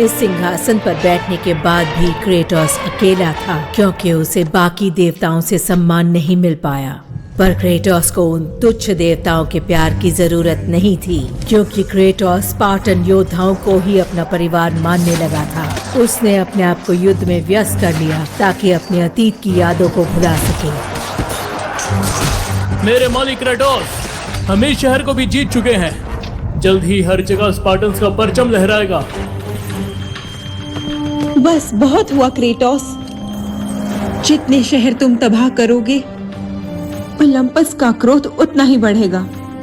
इस सिंहासन पर बैठने के बाद भी क्रेटोस अकेला था, क्योंकि उसे बाकी देवताओं से सम्मान नहीं मिल पाया। पर क्रेटोस को उन तुच्छ देवताओं के प्यार की जरूरत नहीं थी, क्योंकि क्रेटोस स्पार्टन योद्धाओं को ही अपना परिवार मानने लगा था। उसने अपने आप को युद्ध में व्यस्त कर लिया ताकि अपने अतीत की यादों को भुला सके। मेरे मालिक क्रेटोस, हम इस शहर को भी जीत चुके हैं। जल्द ही हर जगह स्पार्टन्स का परचम लहराएगा। बस बहुत हुआ क्रेटोस। जितने शहर तुम तबाह करोगे, ओलंपस का क्रोध उतना ही बढ़ेगा।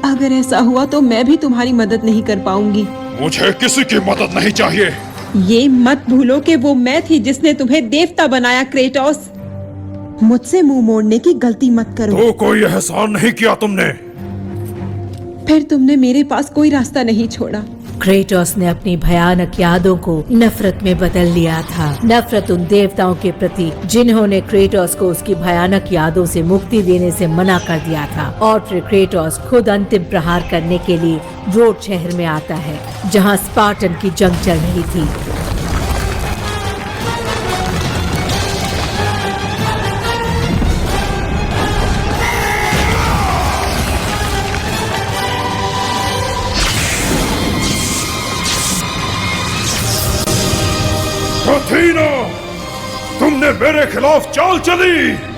अगर ऐसा हुआ तो मैं भी तुम्हारी मदद नहीं कर पाऊंगी। मुझे किसी की मदद नहीं चाहिए। ये मत भूलो कि वो मैं थी जिसने तुम्हें देवता बनाया क्रेटोस। मुझसे मुंह मोड़ने की गलती मत करो। तो कोई एहसान नहीं किया तुमने। फिर तुमने मेरे पास कोई रास्ता नहीं छोड़ा। क्रेटोस ने अपनी भयानक यादों को नफरत में बदल लिया था। नफरत उन देवताओं के प्रति जिन्होंने क्रेटोस को उसकी भयानक यादों से मुक्ति देने से मना कर दिया था। और फिर क्रेटोस खुद अंतिम प्रहार करने के लिए रोड शहर में आता है, जहां स्पार्टन की जंग चल रही थी। अथीना, तुमने मेरे खिलाफ चाल चली।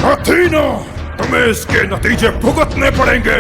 अथीना, तुम्हें इसके नतीजे भुगतने पड़ेंगे।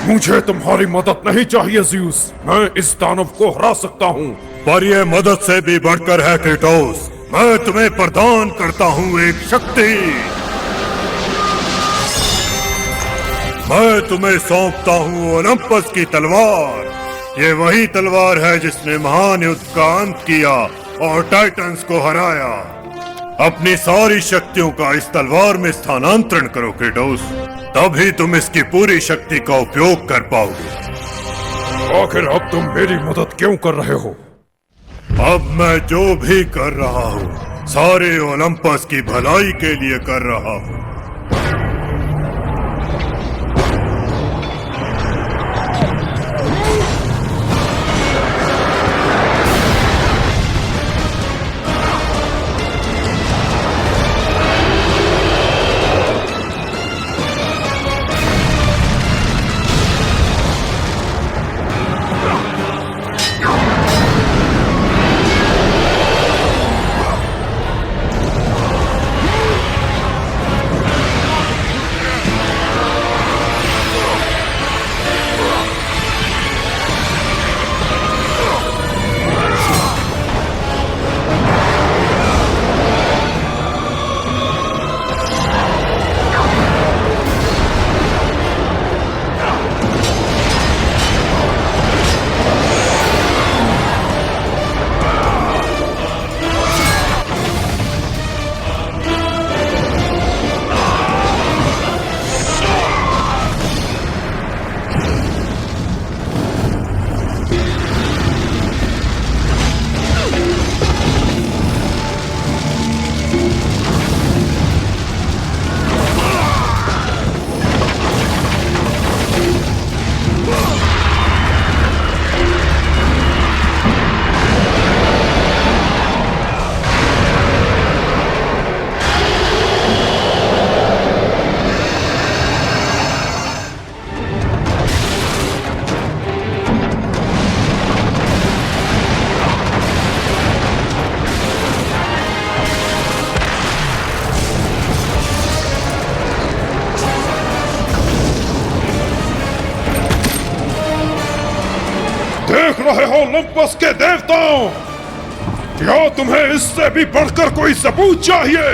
मुझे तुम्हारी मदद नहीं चाहिए ज़्यूस। मैं इस दानव को हरा सकता हूँ। पर यह मदद से भी बढ़कर है क्रेटोस। मैं तुम्हें प्रदान करता हूँ एक शक्ति। मैं तुम्हें सौंपता हूँ ओलंपस की तलवार। ये वही तलवार है जिसने महान युद्ध का अंत किया और टाइटंस को हराया। अपनी सारी शक्तियों का इस तलवार में स्थानांतरण करो क्रेटोस, तभी तुम इसकी पूरी शक्ति का उपयोग कर पाओगे। आखिर अब तुम मेरी मदद क्यों कर रहे हो? अब मैं जो भी कर रहा हूँ सारे ओलंपस की भलाई के लिए कर रहा हूँ। देख रहे हो ओलंपस के देवताओं, क्या तुम्हें इससे भी बढ़कर कोई सबूत चाहिए?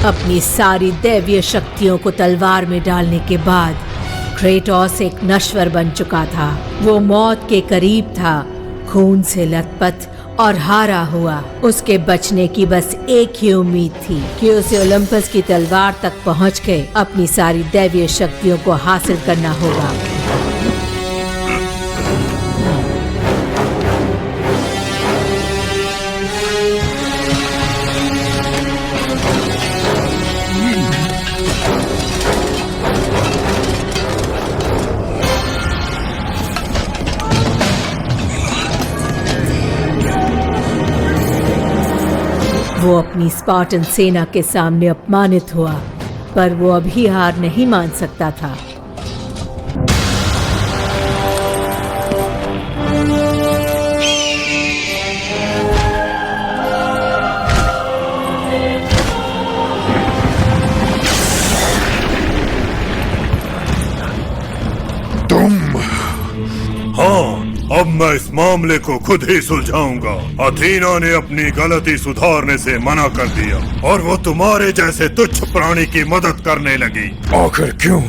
अपनी सारी दैवीय शक्तियों को तलवार में डालने के बाद क्रेटोस एक नश्वर बन चुका था। वो मौत के करीब था, खून से लथपथ और हारा हुआ। उसके बचने की बस एक ही उम्मीद थी कि उसे ओलंपस की तलवार तक पहुंच के अपनी सारी दैवीय शक्तियों को हासिल करना होगा। वो अपनी स्पार्टन सेना के सामने अपमानित हुआ, पर वो अभी हार नहीं मान सकता था। अब मैं इस मामले को खुद ही सुलझाऊंगा। अथीना ने अपनी गलती सुधारने से मना कर दिया और वो तुम्हारे जैसे तुच्छ प्राणी की मदद करने लगी। आखिर क्यों?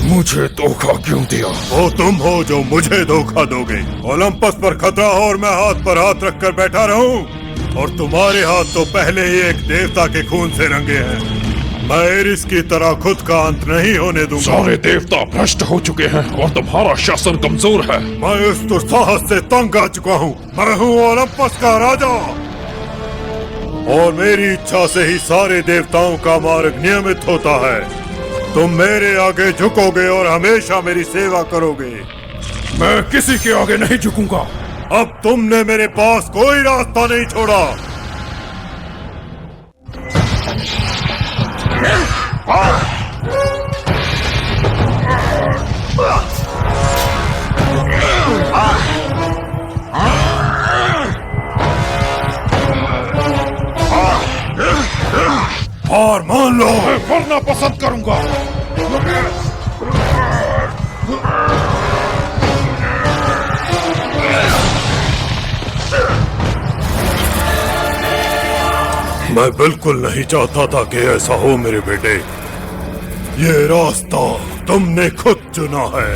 मुझे धोखा क्यों दिया? वो तुम हो जो मुझे धोखा दोगे। ओलंपस पर खतरा हो और मैं हाथ पर हाथ रखकर बैठा रहूं, और तुम्हारे हाथ तो पहले ही एक देवता के खून से रंगे हैं। मैं एरिस की तरह खुद का अंत नहीं होने दूंगा। सारे देवता भ्रष्ट हो चुके हैं और तुम्हारा शासन कमजोर है। मैं इस दुस्साहस से तंग आ चुका हूँ। मैं हूँ ओलंपस का राजा, और मेरी इच्छा से ही सारे देवताओं का मार्ग नियमित होता है। तुम मेरे आगे झुकोगे और हमेशा मेरी सेवा करोगे। मैं किसी के आगे नहीं झुकूंगा। अब तुमने मेरे पास कोई रास्ता नहीं छोड़ा। मैं बिल्कुल नहीं चाहता था कि ऐसा हो मेरे बेटे। ये रास्ता तुमने खुद चुना है।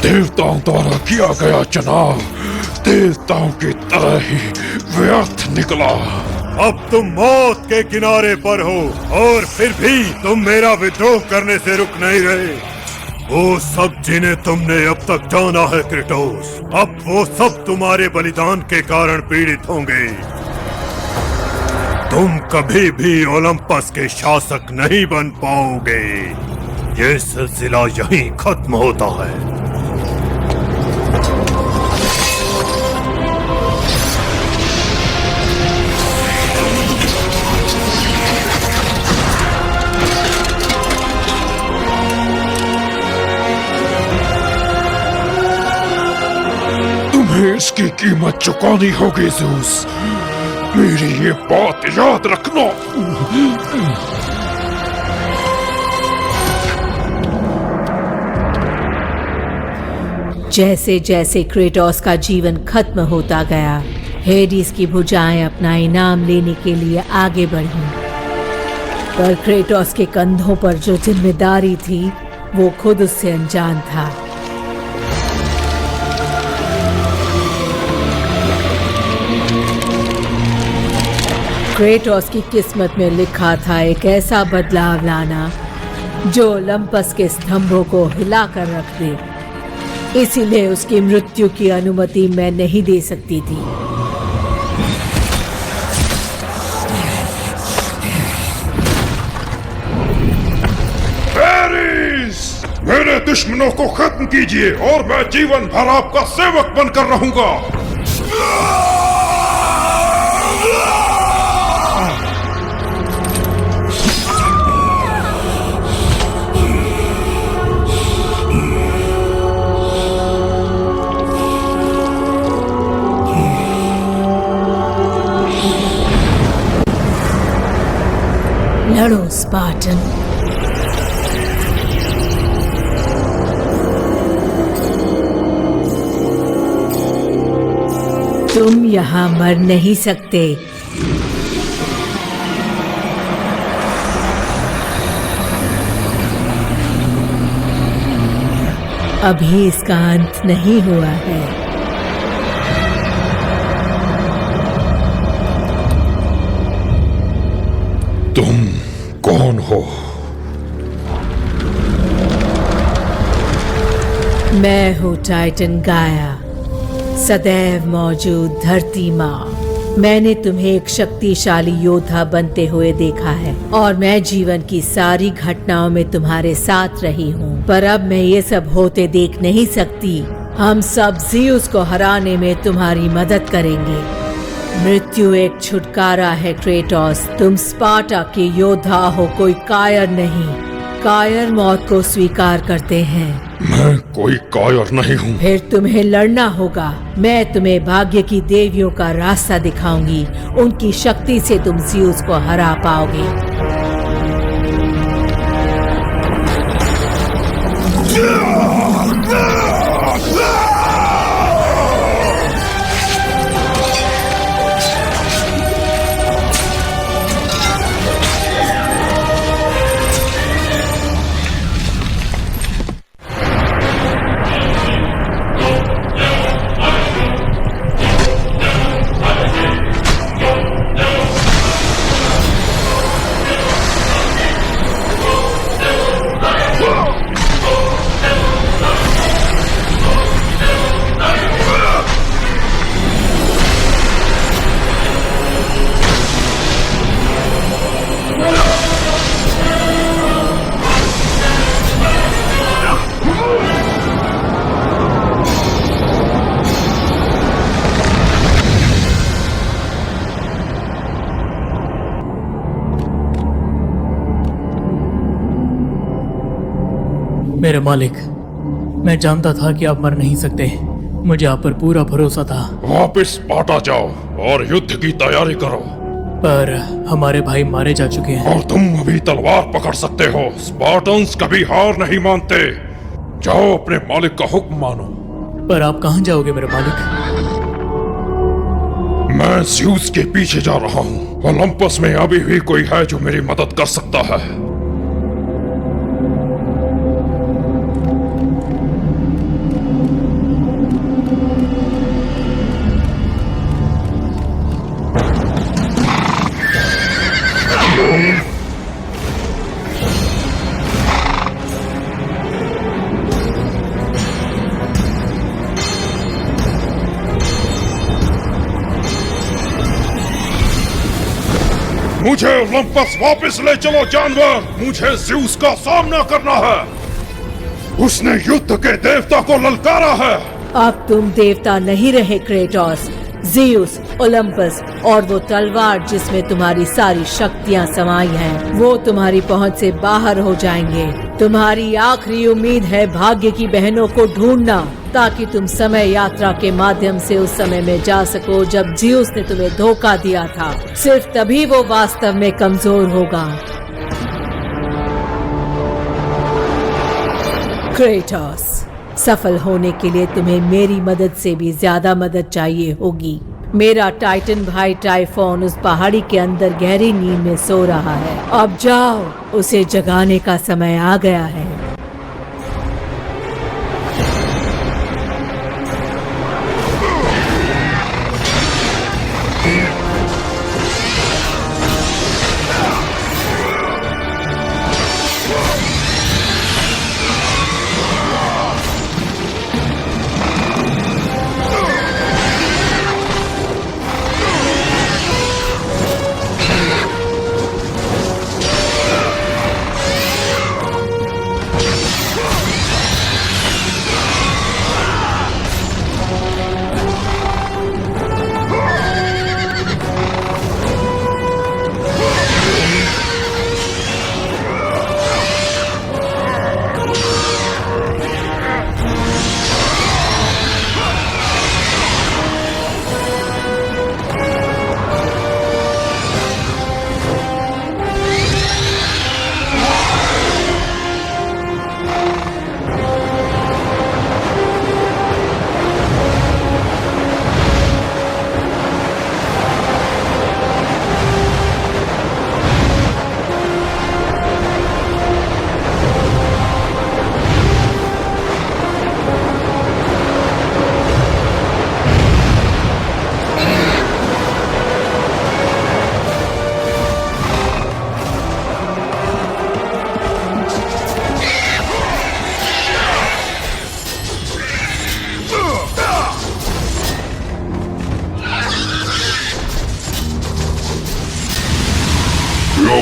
देवताओं द्वारा किया गया चुनाव देवताओं की तरह ही व्यर्थ निकला। अब तुम मौत के किनारे पर हो और फिर भी तुम मेरा विद्रोह करने से रुक नहीं रहे। वो सब जिन्हें तुमने अब तक जाना है क्रेटोस, अब वो सब तुम्हारे बलिदान के कारण पीड़ित होंगे। तुम कभी भी ओलंपस के शासक नहीं बन पाओगे। ये सिलसिला यहीं खत्म होता है। तुम्हें इसकी कीमत चुकानी होगी ज़ूस। मेरी ये बात याद रखना। जैसे जैसे क्रेटोस का जीवन खत्म होता गया, हेडिस की भुजाएं अपना इनाम लेने के लिए आगे बढ़ीं। पर क्रेटोस के कंधों पर जो जिम्मेदारी थी वो खुद उससे अनजान था। क्रेटोस की किस्मत में लिखा था एक ऐसा बदलाव लाना जो ओलंपस के स्तंभों को हिलाकर रख दे। इसीलिए उसकी मृत्यु की अनुमति मैं नहीं दे सकती थी। एरिस, मेरे दुश्मनों को खत्म कीजिए और मैं जीवन भर आपका सेवक बनकर रहूंगा। लड़ो स्पार्टन। तुम यहाँ मर नहीं सकते। अभी इसका अंत नहीं हुआ है। तुम कौन हो? मैं हूँ टाइटन गाया, सदैव मौजूद धरती माँ। मैंने तुम्हें एक शक्तिशाली योद्धा बनते हुए देखा है और मैं जीवन की सारी घटनाओं में तुम्हारे साथ रही हूँ, पर अब मैं ये सब होते देख नहीं सकती। हम सब ज़ीउस को हराने में तुम्हारी मदद करेंगे। मृत्यु एक छुटकारा है क्रेटोस। तुम स्पार्टा के योद्धा हो, कोई कायर नहीं। कायर मौत को स्वीकार करते हैं। मैं कोई कायर नहीं हूँ। फिर तुम्हें लड़ना होगा। मैं तुम्हें भाग्य की देवियों का रास्ता दिखाऊंगी। उनकी शक्ति से तुम ज़ीउस को हरा पाओगे। मेरे मालिक, मैं जानता था कि आप मर नहीं सकते। मुझे आप पर पूरा भरोसा था। वापस स्पार्टा जाओ और युद्ध की तैयारी करो। पर हमारे भाई मारे जा चुके हैं। और तुम अभी तलवार पकड़ सकते हो। स्पार्टन्स कभी हार नहीं मानते। जाओ अपने मालिक का हुक्म मानो। पर आप कहाँ जाओगे मेरे मालिक? मैं ज़्यूस के पीछे जा रहा हूँ। ओलंपस में अभी भी कोई है जो मेरी मदद कर सकता है। मुझे ओलंपस वापस ले चलो जानवर। मुझे ज़्यूस का सामना करना है। उसने युद्ध के देवता को ललकारा है। अब तुम देवता नहीं रहे क्रेटोस। ज़्यूस, ओलंपस और वो तलवार जिसमें तुम्हारी सारी शक्तियां समाई हैं, वो तुम्हारी पहुंच से बाहर हो जाएंगे। तुम्हारी आखिरी उम्मीद है भाग्य की बहनों को ढूंढना, ताकि तुम समय यात्रा के माध्यम से उस समय में जा सको जब ज़्यूस ने तुम्हें धोखा दिया था। सिर्फ तभी वो वास्तव में कमजोर होगा। क्रेटोस, सफल होने के लिए तुम्हें मेरी मदद से भी ज्यादा मदद चाहिए होगी। मेरा टाइटन भाई टाइफोन उस पहाड़ी के अंदर गहरी नींद में सो रहा है। अब जाओ, उसे जगाने का समय आ गया है।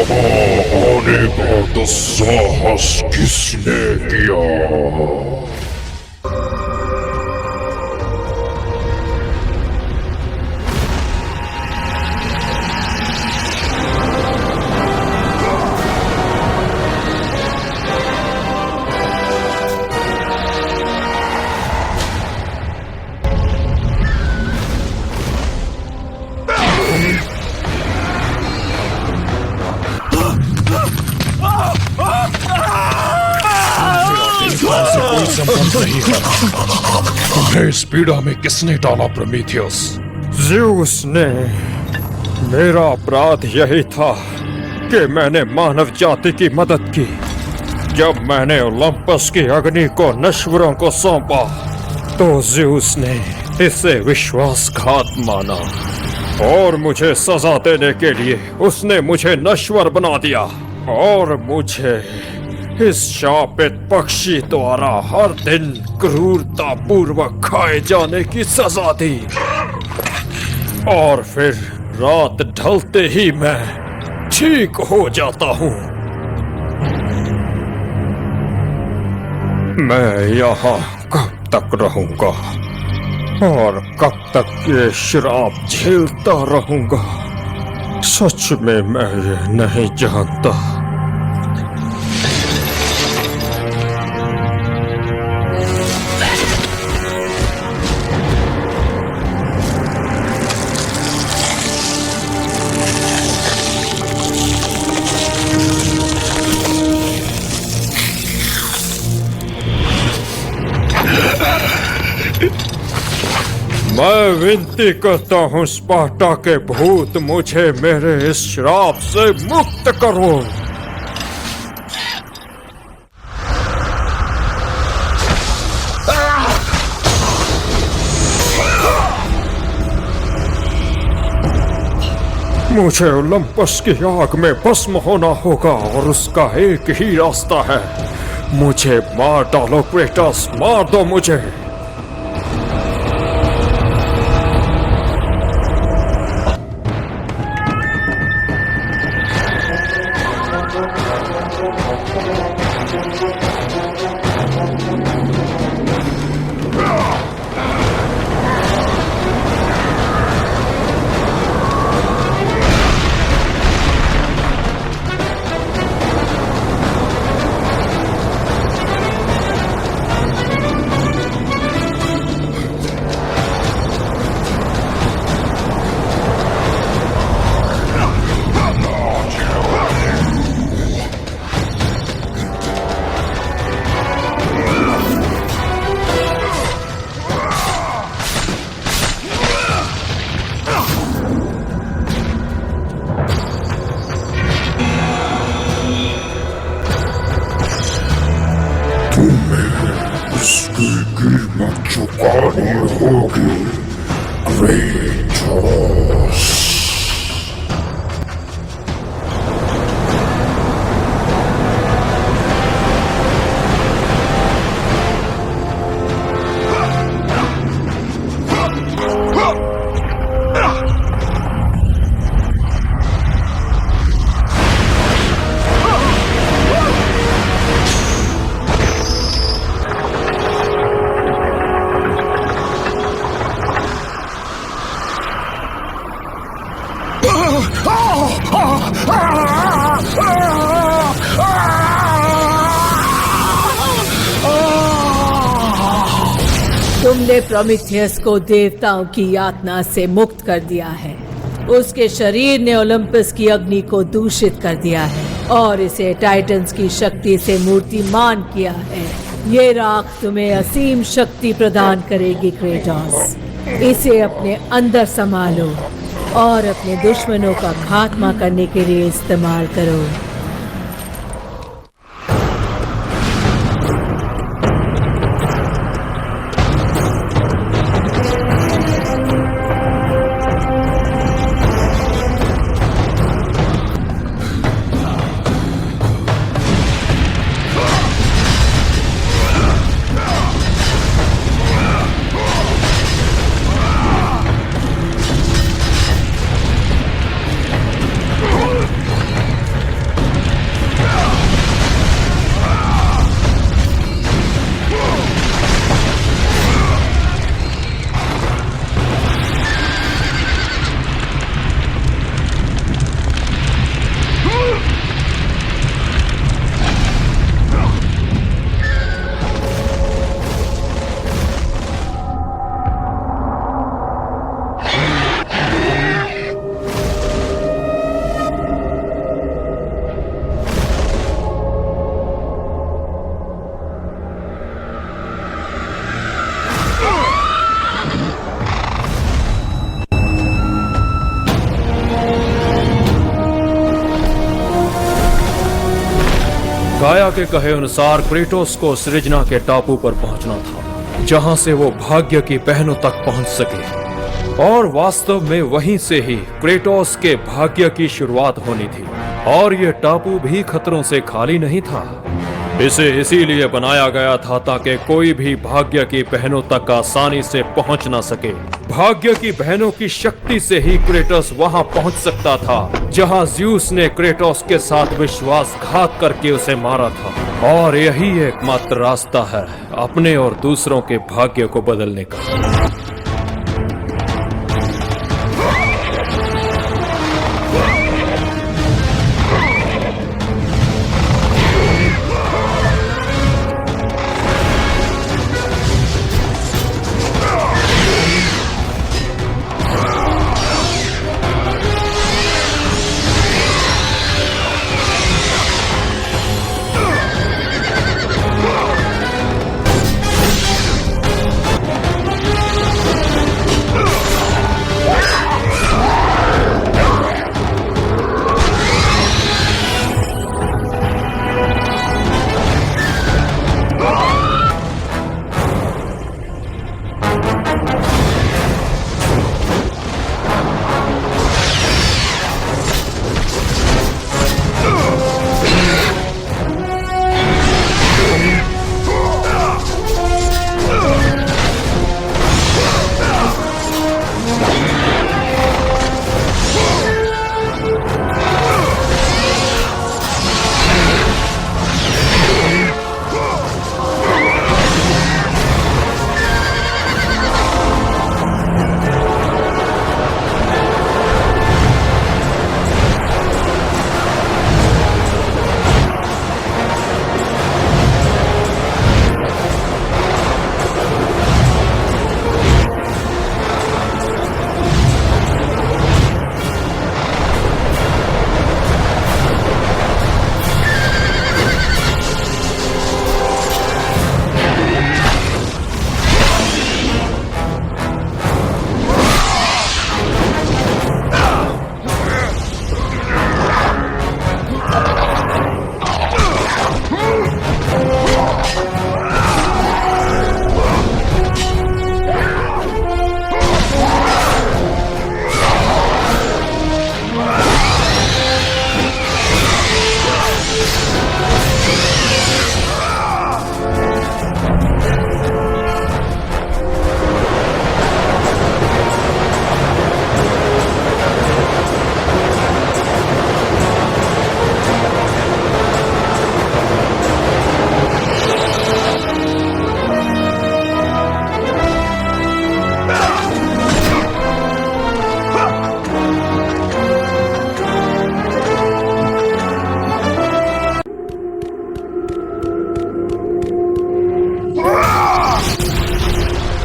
आने का दुस्साहस किसने किया? तुम्हें इस पीड़ा में किसने डाला प्रोमीथियस? ज़्यूस ने। मेरा अपराध यही था कि मैंने मानव जाति की मदद की। जब मैंने ओलंपस की अग्नि को नश्वरों को सौंपा तो ज़्यूस ने इसे विश्वासघात माना और मुझे सजा देने के लिए उसने मुझे नश्वर बना दिया और मुझे इस शापित पक्षी द्वारा हर दिन क्रूरता पूर्वक खाए जाने की सजा दी। और फिर रात ढलते ही मैं ठीक हो जाता हूँ। मैं यहाँ कब तक रहूंगा और कब तक ये श्राप झेलता रहूंगा? सच में मैं ये नहीं जानता। मैं विनती करता हूँ स्पार्टा के भूत, मुझे मेरे इस श्राप से मुक्त करो। मुझे ओलंपस की आग में भस्म होना होगा और उसका एक ही रास्ता है। मुझे मार डालो क्रेटोस, मार दो मुझे। इसकी कीमत चुकानी होगी क्रेटोस। तुमने प्रोमेथियस को देवताओं की यातना से मुक्त कर दिया है। उसके शरीर ने ओलंपस की अग्नि को दूषित कर दिया है और इसे टाइटंस की शक्ति से मूर्तिमान किया है। ये राख तुम्हें असीम शक्ति प्रदान करेगी क्रेटोस। इसे अपने अंदर संभालो और अपने दुश्मनों का खात्मा करने के लिए इस्तेमाल करो। गाया के कहे अनुसार क्रेटोस को सृजना के टापू पर पहुंचना था, जहां से वो भाग्य की बहनों तक पहुंच सके। और वास्तव में वहीं से ही क्रेटोस के भाग्य की शुरुआत होनी थी। और ये टापू भी खतरों से खाली नहीं था। इसे इसीलिए बनाया गया था ताकि कोई भी भाग्य की बहनों तक आसानी से पहुंच ना सके। भाग्य की बहनों की शक्ति से ही क्रेटोस वहां पहुंच सकता था जहां ज़्यूस ने क्रेटोस के साथ विश्वासघात करके उसे मारा था। और यही एकमात्र रास्ता है अपने और दूसरों के भाग्य को बदलने का।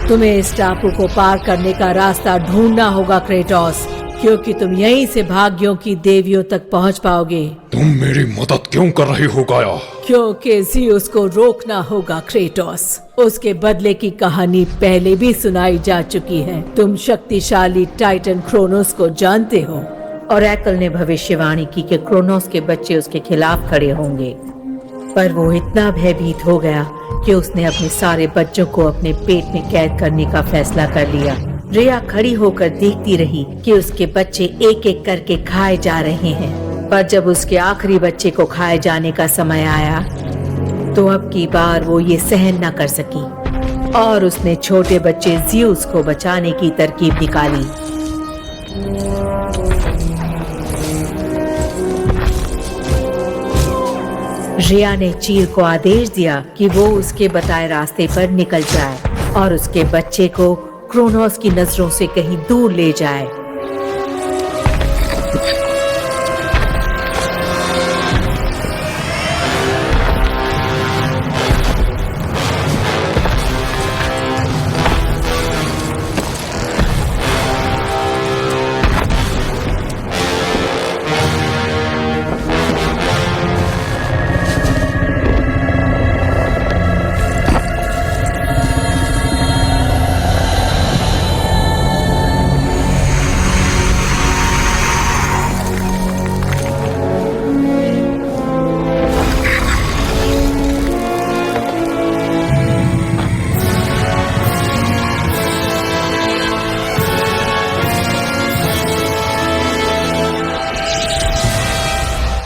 तुम्हें इस टापू को पार करने का रास्ता ढूंढना होगा क्रेटोस, क्योंकि तुम यहीं से भाग्यों की देवियों तक पहुंच पाओगे। तुम मेरी मदद क्यों कर रही हो गाया? क्योंकि ज़ीउस को रोकना होगा क्रेटोस। उसके बदले की कहानी पहले भी सुनाई जा चुकी है। तुम शक्तिशाली टाइटन क्रोनोस को जानते हो। ओरेकल ने भविष्यवाणी की कि क्रोनोस के बच्चे उसके खिलाफ खड़े होंगे, पर वो इतना भयभीत हो गया कि उसने अपने सारे बच्चों को अपने पेट में कैद करने का फैसला कर लिया। रिया खड़ी होकर देखती रही कि उसके बच्चे एक एक करके खाए जा रहे हैं, पर जब उसके आखिरी बच्चे को खाए जाने का समय आया तो अब की बार वो ये सहन न कर सकी और उसने छोटे बच्चे ज़ीउस को बचाने की तरकीब निकाली। रिया ने चील को आदेश दिया कि वो उसके बताए रास्ते पर निकल जाए और उसके बच्चे को क्रोनोस की नजरों से कहीं दूर ले जाए।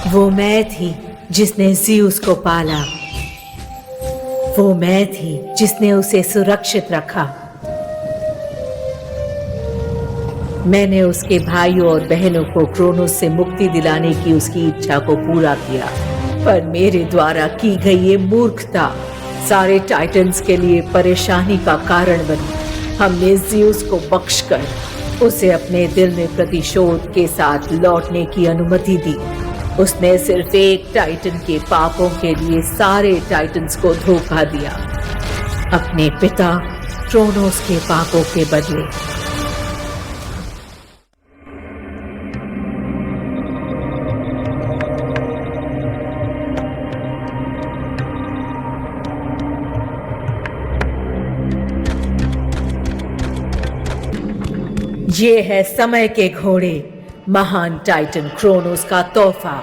वो मैं थी जिसने ज़ीउस को पाला। वो मैं थी जिसने उसे सुरक्षित रखा। मैंने उसके भाइयों और बहनों को क्रोनोस से मुक्ति दिलाने की उसकी इच्छा को पूरा किया, पर मेरे द्वारा की गई ये मूर्खता सारे टाइटन्स के लिए परेशानी का कारण बनी। हमने ज़ीउस को बख्शकर उसे अपने दिल में प्रतिशोध के साथ लौटने की अनुमति दी। उसने सिर्फ एक टाइटन के पापों के लिए सारे टाइटन्स को धोखा दिया, अपने पिता क्रोनोस के पापों के बदले। ये है समय के घोड़े, महान टाइटन क्रोनोस का तोहफा।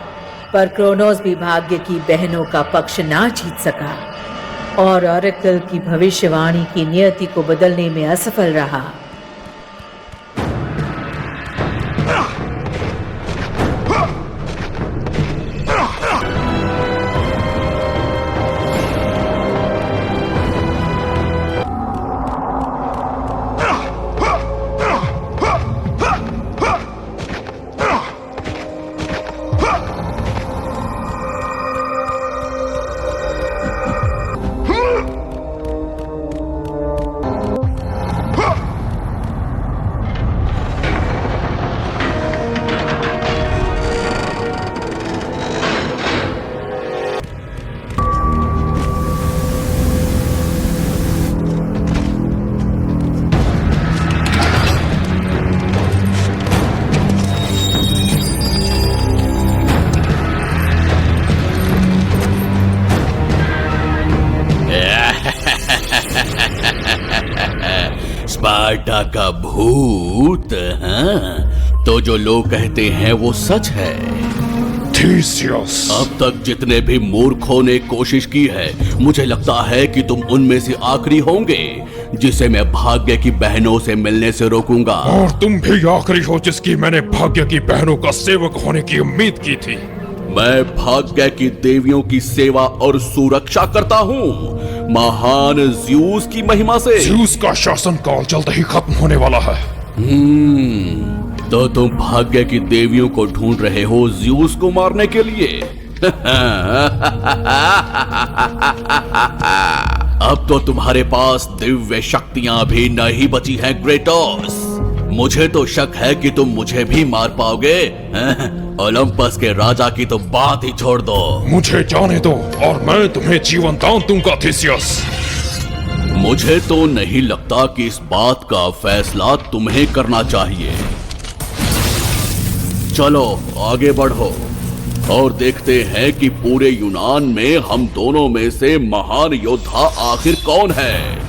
पर क्रोनोस भी भाग्य की बहनों का पक्ष ना जीत सका और ओरेकल की भविष्यवाणी की नियति को बदलने में असफल रहा। स्पार्टा का भूत, हाँ? तो जो लोग कहते हैं वो सच है। थीसियस, अब तक जितने भी मूर्खों ने कोशिश की है, मुझे लगता है कि तुम उनमें से आखिरी होंगे जिसे मैं भाग्य की बहनों से मिलने से रोकूंगा। और तुम भी आखिरी हो जिसकी मैंने भाग्य की बहनों का सेवक होने की उम्मीद की थी। मैं भाग्य की देवियों की सेवा और सुरक्षा करता हूँ, महान ज़्यूस की महिमा से। ज़्यूस का शासन काल जल्द ही खत्म होने वाला है। तो तुम भाग्य की देवियों को ढूंढ रहे हो ज़्यूस को मारने के लिए? अब तो तुम्हारे पास दिव्य शक्तियां भी नहीं बची हैं क्रेटोस। मुझे तो शक है कि तुम मुझे भी मार पाओगे। ओलंपस के राजा की तो बात ही छोड़ दो। मुझे जाने दो और मैं तुम्हें जीवन दान दूंगा थीसियस। मुझे तो नहीं लगता कि इस बात का फैसला तुम्हें करना चाहिए। चलो आगे बढ़ो और देखते हैं कि पूरे यूनान में हम दोनों में से महान योद्धा आखिर कौन है।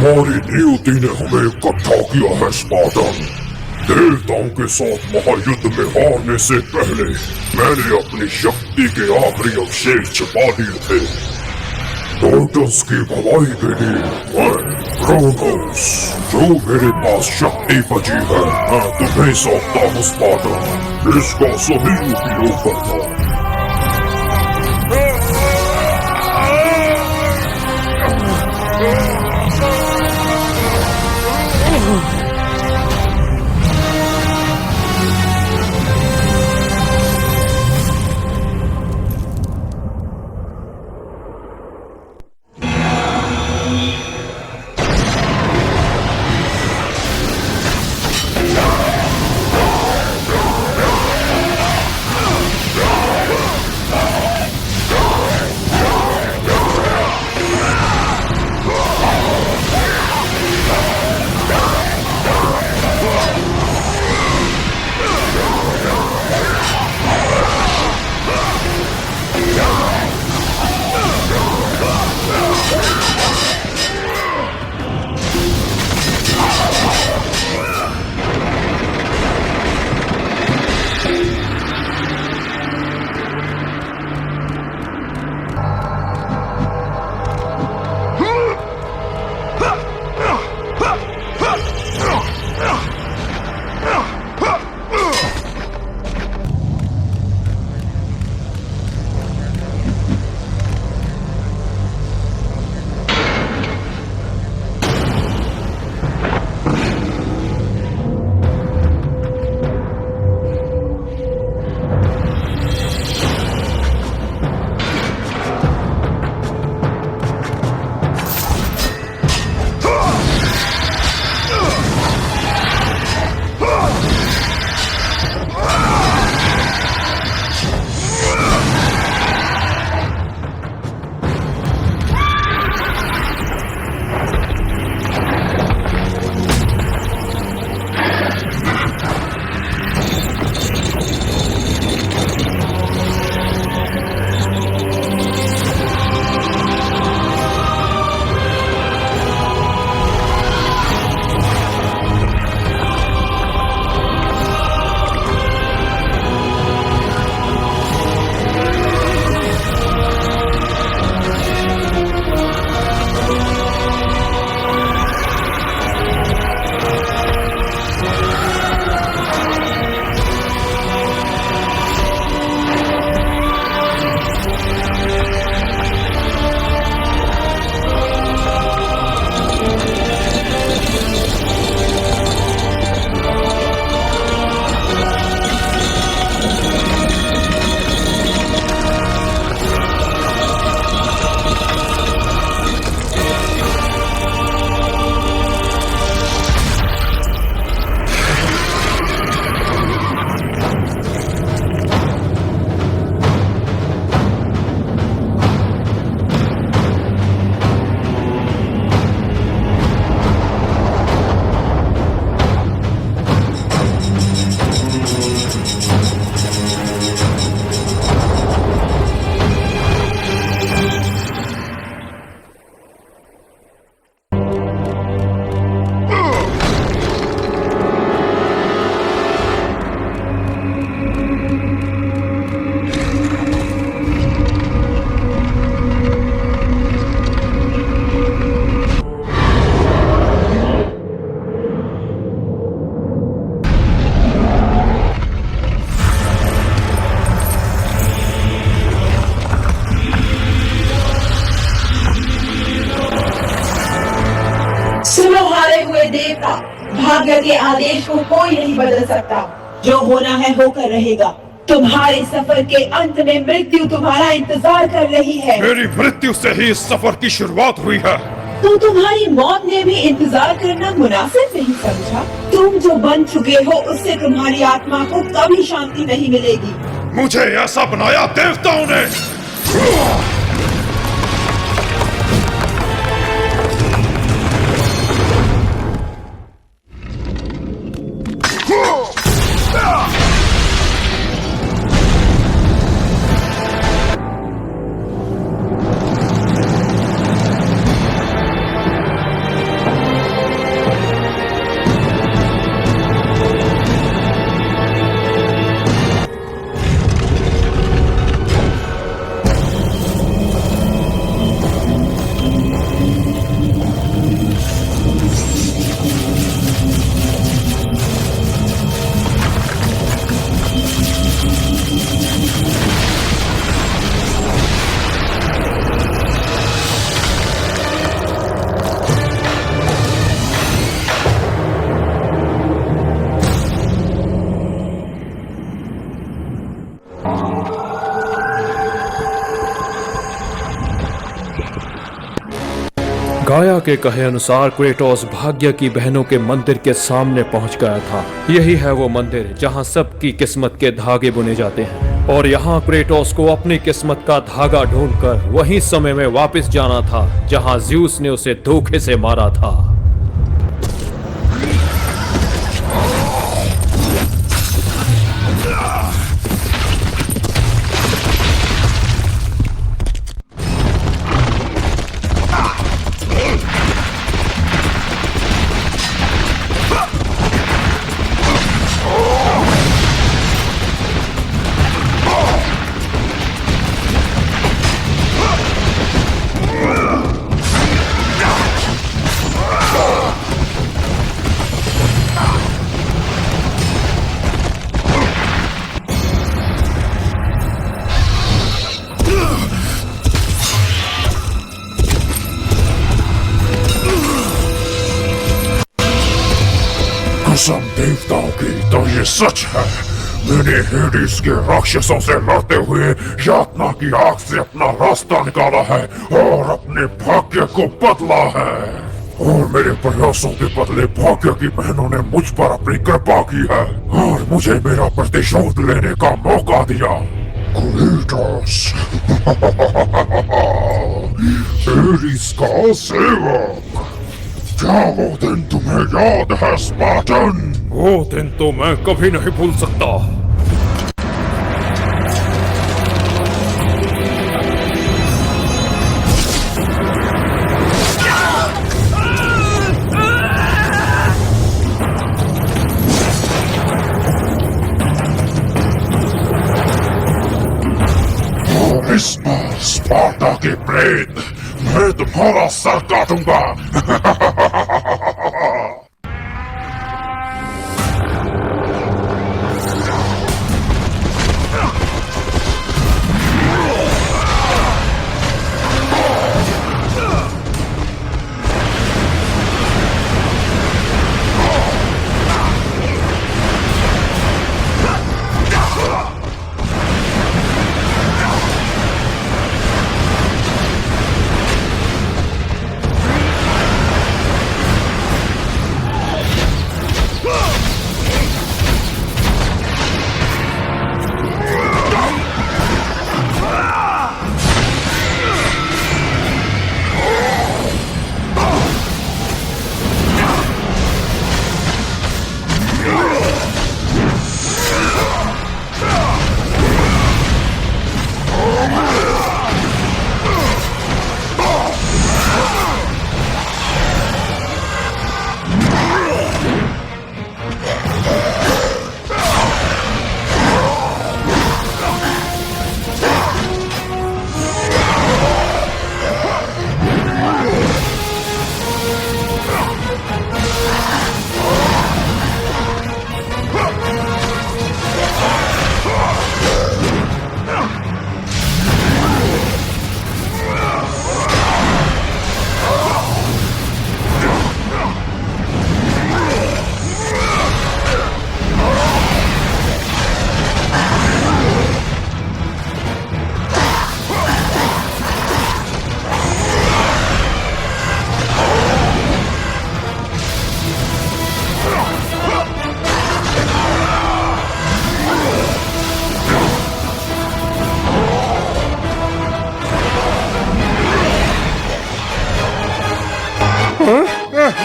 हमारी नियति ने हमें इकट्ठा किया है स्पार्टन। देवताओं के साथ महायुद्ध में हारने से पहले मैंने अपनी शक्ति के आखिरी अवशेष छिपा दिए थे। टाइटंस की भलाई के लिए मैं क्रोनोस, जो मेरे पास शक्ति बची है मैं तुम्हें सौंपता हूँ स्पार्टन। इसका सही उपयोग करना। भाग्य के आदेश को कोई नहीं बदल सकता। जो होना है होकर रहेगा। तुम्हारे सफर के अंत में मृत्यु तुम्हारा इंतजार कर रही है। मेरी मृत्यु से ही इस सफर की शुरुआत हुई है। तो तुम्हारी मौत ने भी इंतजार करना मुनासिब नहीं समझा? तुम जो बन चुके हो उससे तुम्हारी आत्मा को कभी शांति नहीं मिलेगी। मुझे ऐसा बनाया देवताओं ने। गाया के कहे अनुसार क्रेटोस भाग्य की बहनों के मंदिर के सामने पहुंच गया था। यही है वो मंदिर जहां सबकी किस्मत के धागे बुने जाते हैं। और यहाँ क्रेटोस को अपनी किस्मत का धागा ढूंढकर वही समय में वापस जाना था जहां ज़्यूस ने उसे धोखे से मारा था। कसम देवताओं की तो ये सच है। मैंने हेडिस के राक्षसों से लड़ते हुए यातना की आग से अपना रास्ता निकाला है और अपने भाग्य को बदला है। और मेरे प्रयासों के बदले भाग्य की बहनों ने मुझ पर अपनी कृपा की है और मुझे मेरा प्रतिशोध लेने का मौका दिया। क्रेटोस हेडिस का सेवक, क्या वो दिन तुम्हें याद है स्पार्टन? वो दिन तो मैं कभी नहीं भूल सकता। और इस बार स्पार्टा के प्रेत, मैं तुम्हारा सर काटूंगा।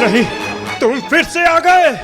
नहीं, तुम फिर से आ गए।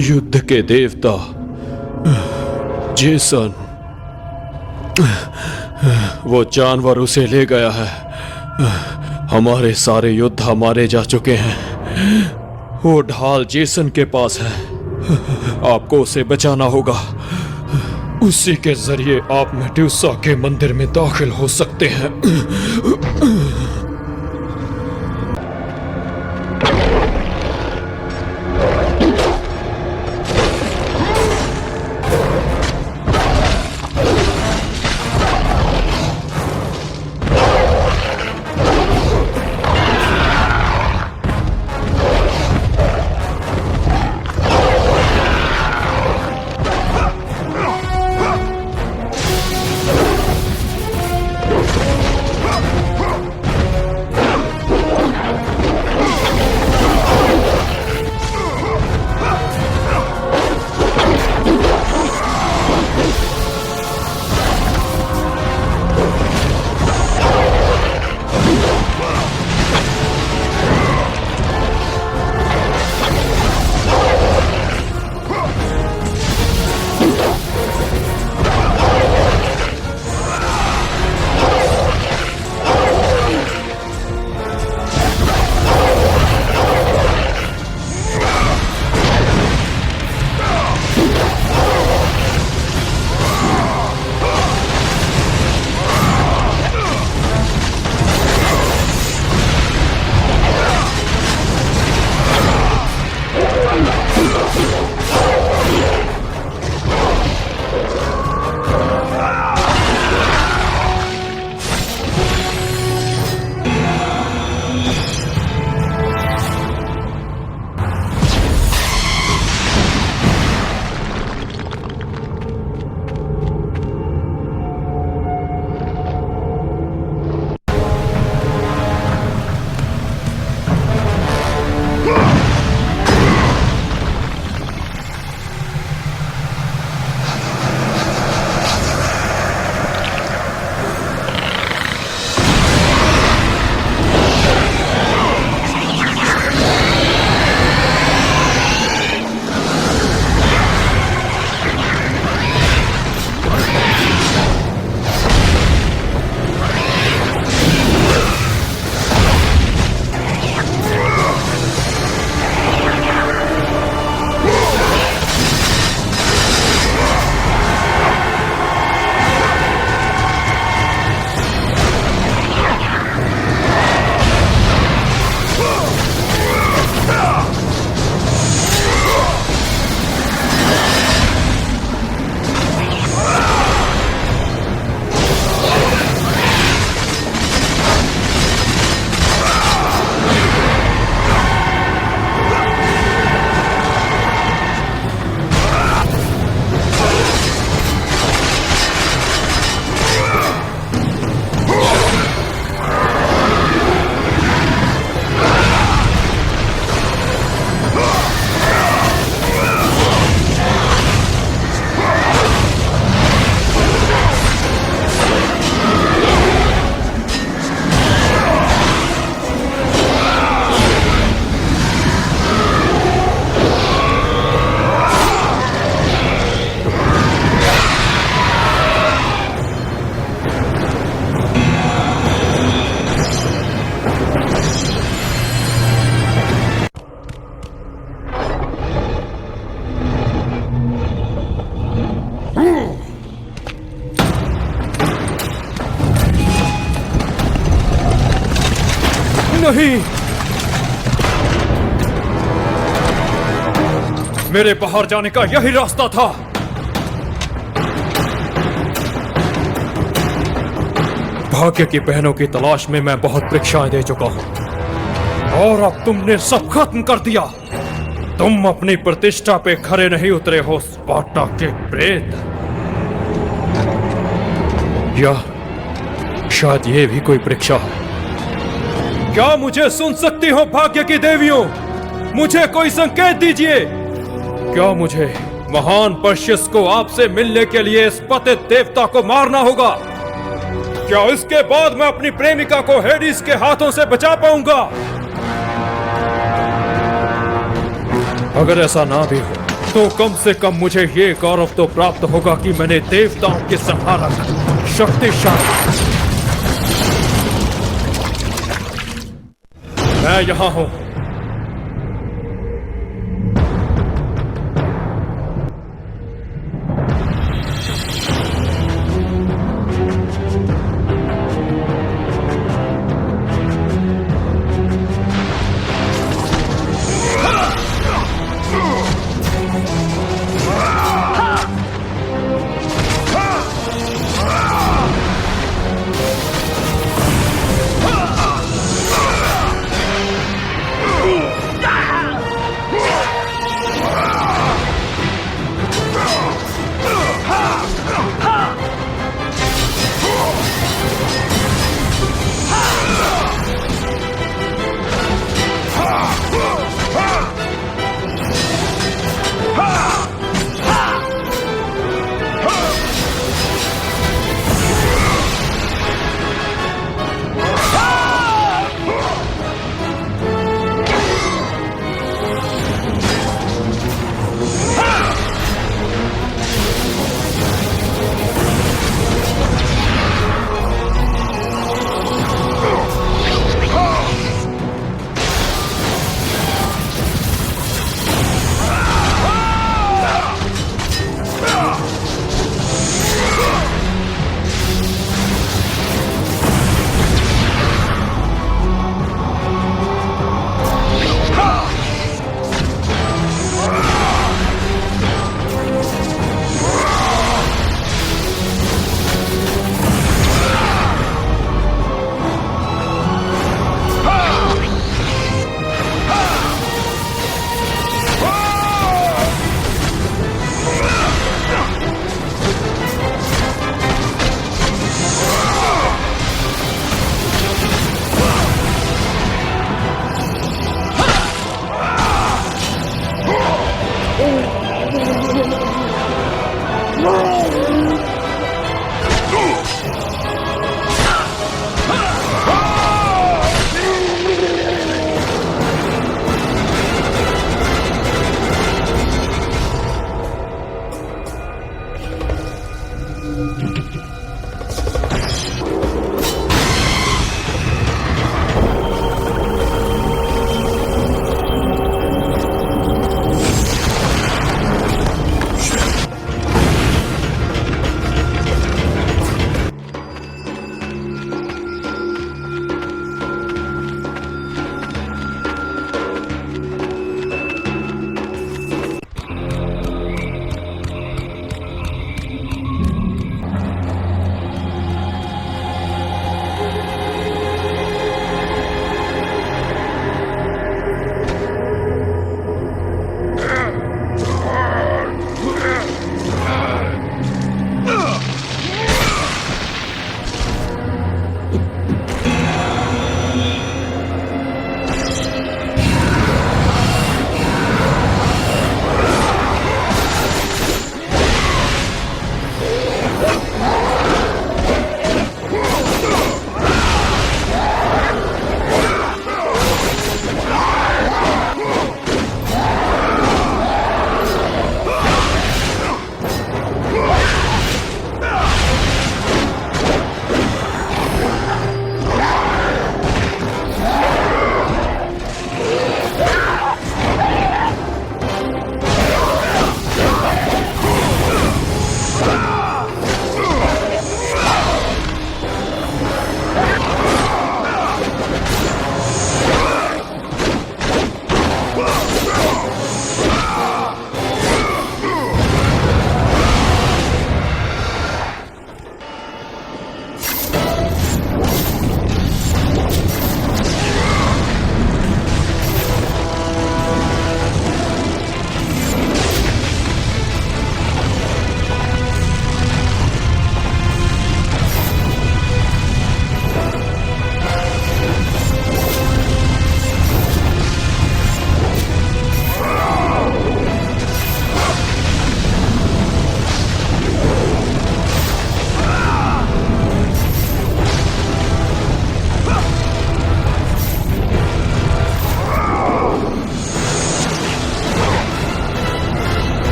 युद्ध के देवता जेसन, वो जानवर उसे ले गया है। हमारे सारे योद्धा मारे जा चुके हैं। वो ढाल जेसन के पास है। आपको उसे बचाना होगा। उसी के जरिए आप मेड्यूसा के मंदिर में दाखिल हो सकते हैं। नहीं, मेरे बाहर जाने का यही रास्ता था। भाग्य की बहनों की तलाश में मैं बहुत परीक्षाएं दे चुका हूं और अब तुमने सब खत्म कर दिया। तुम अपनी प्रतिष्ठा पे खरे नहीं उतरे हो स्पार्टा के प्रेत। या शायद ये भी कोई परीक्षा है। क्या मुझे सुन सकती हो भाग्य की देवियों? मुझे कोई संकेत दीजिए। क्या मुझे महान पर्शियस को आपसे मिलने के लिए इस पतित देवता को मारना होगा? क्या इसके बाद मैं अपनी प्रेमिका को हेडिस के हाथों से बचा पाऊंगा? अगर ऐसा ना भी हो तो कम से कम मुझे ये गौरव तो प्राप्त होगा कि मैंने देवताओं के संहारक शक्तिशाली। मैं यहां हूं।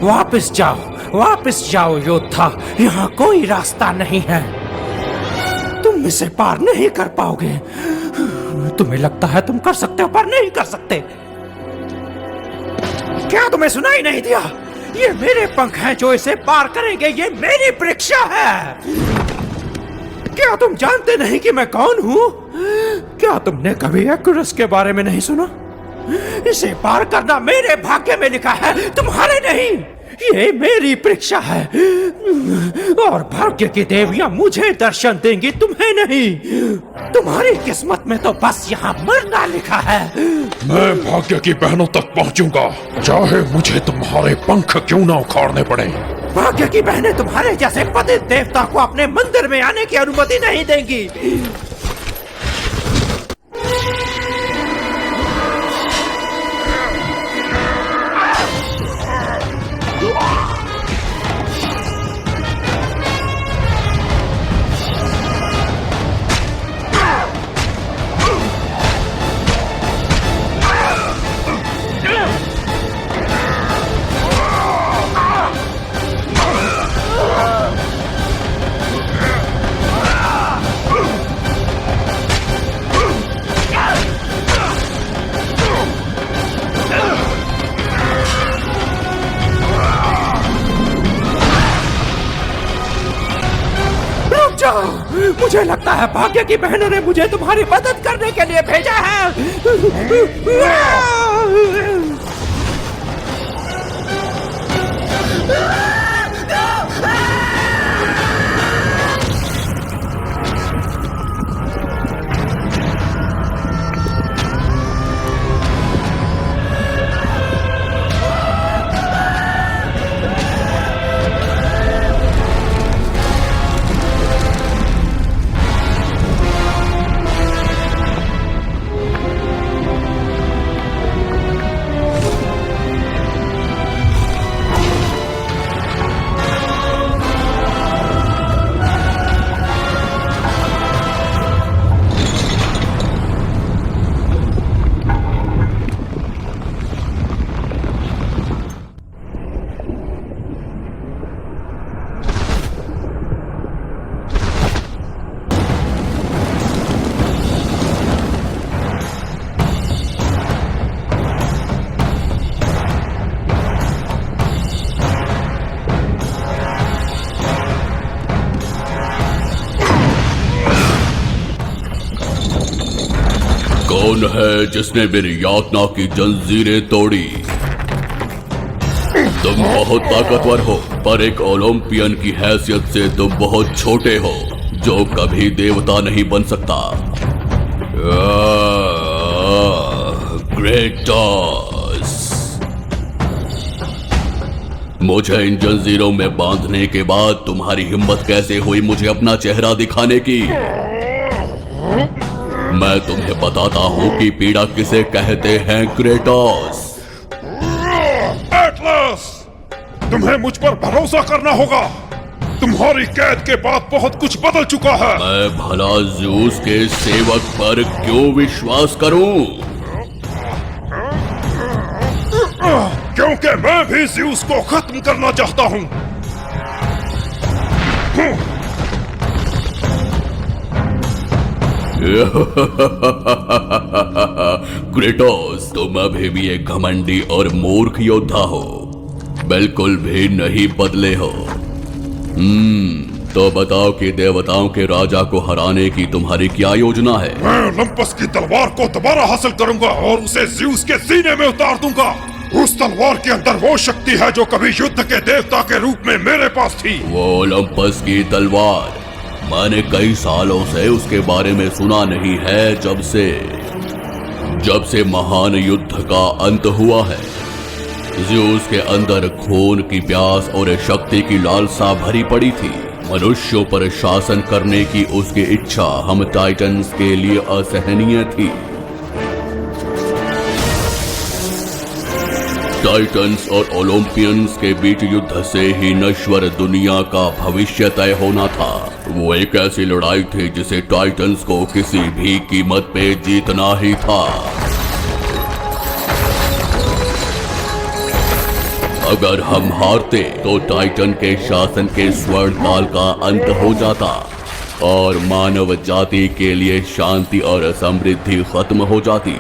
वापस जाओ योद्धा, यहाँ कोई रास्ता नहीं है। तुम इसे पार नहीं कर पाओगे। तुम्हें लगता है तुम कर सकते हो पर नहीं कर सकते। क्या तुम्हें सुनाई नहीं दिया? ये मेरे पंख हैं जो इसे पार करेंगे, ये मेरी परीक्षा है। क्या तुम जानते नहीं कि मैं कौन हूँ? क्या तुमने कभी एक्युरस के बारे में नहीं सुना? इसे पार करना मेरे भाग्य में लिखा है, तुम्हारे नहीं। ये मेरी परीक्षा है और भाग्य की देवियां मुझे दर्शन देंगी, तुम्हें नहीं। तुम्हारी किस्मत में तो बस यहाँ मरना लिखा है। मैं भाग्य की बहनों तक पहुंचूंगा, चाहे मुझे तुम्हारे पंख क्यों ना उखाड़ने पड़े। भाग्य की बहनें तुम्हारे जैसे पतित देवता को अपने मंदिर में आने की अनुमति नहीं देंगी। मुझे लगता है भाग्य की बहनों ने मुझे तुम्हारी मदद करने के लिए भेजा है। कौन है जिसने मेरी यातना की जंजीरें तोड़ी? तुम बहुत ताकतवर हो, पर एक ओलंपियन की हैसियत से तुम बहुत छोटे हो, जो कभी देवता नहीं बन सकता। क्रेटोस, मुझे इन जंजीरों में बांधने के बाद तुम्हारी हिम्मत कैसे हुई मुझे अपना चेहरा दिखाने की? मैं तुम्हें बताता हूँ कि पीड़ा किसे कहते हैं क्रेटोस। एटलस, तुम्हें मुझ पर भरोसा करना होगा। तुम्हारी कैद के बाद बहुत कुछ बदल चुका है। मैं भला ज़्यूस के सेवक पर क्यों विश्वास करूं? क्योंकि मैं भी ज़्यूस को खत्म करना चाहता हूँ। क्रेटोस, तुम अभी भी एक घमंडी और मूर्ख योद्धा हो, बिल्कुल भी नहीं बदले हो। तो बताओ कि देवताओं के राजा को हराने की तुम्हारी क्या योजना है? मैं ओलंपस की तलवार को दोबारा हासिल करूंगा और उसे ज़्यूस के सीने में उतार दूंगा। उस तलवार के अंदर वो शक्ति है जो कभी युद्ध के देवता के रूप में मेरे पास थी। वो ओलंपस की तलवार, मैंने कई सालों से उसके बारे में सुना नहीं है। जब से महान युद्ध का अंत हुआ है, ज़्यूस के अंदर खून की प्यास और शक्ति की लालसा भरी पड़ी थी। मनुष्यों पर शासन करने की उसकी इच्छा हम टाइटन्स के लिए असहनीय थी। टाइटन्स और ओलंपियंस के बीच युद्ध से ही नश्वर दुनिया का भविष्य तय होना था। वो एक ऐसी लड़ाई थी जिसे टाइटन्स को किसी भी कीमत पे जीतना ही था। अगर हम हारते तो टाइटन के शासन के स्वर्ण काल का अंत हो जाता और मानव जाति के लिए शांति और समृद्धि खत्म हो जाती।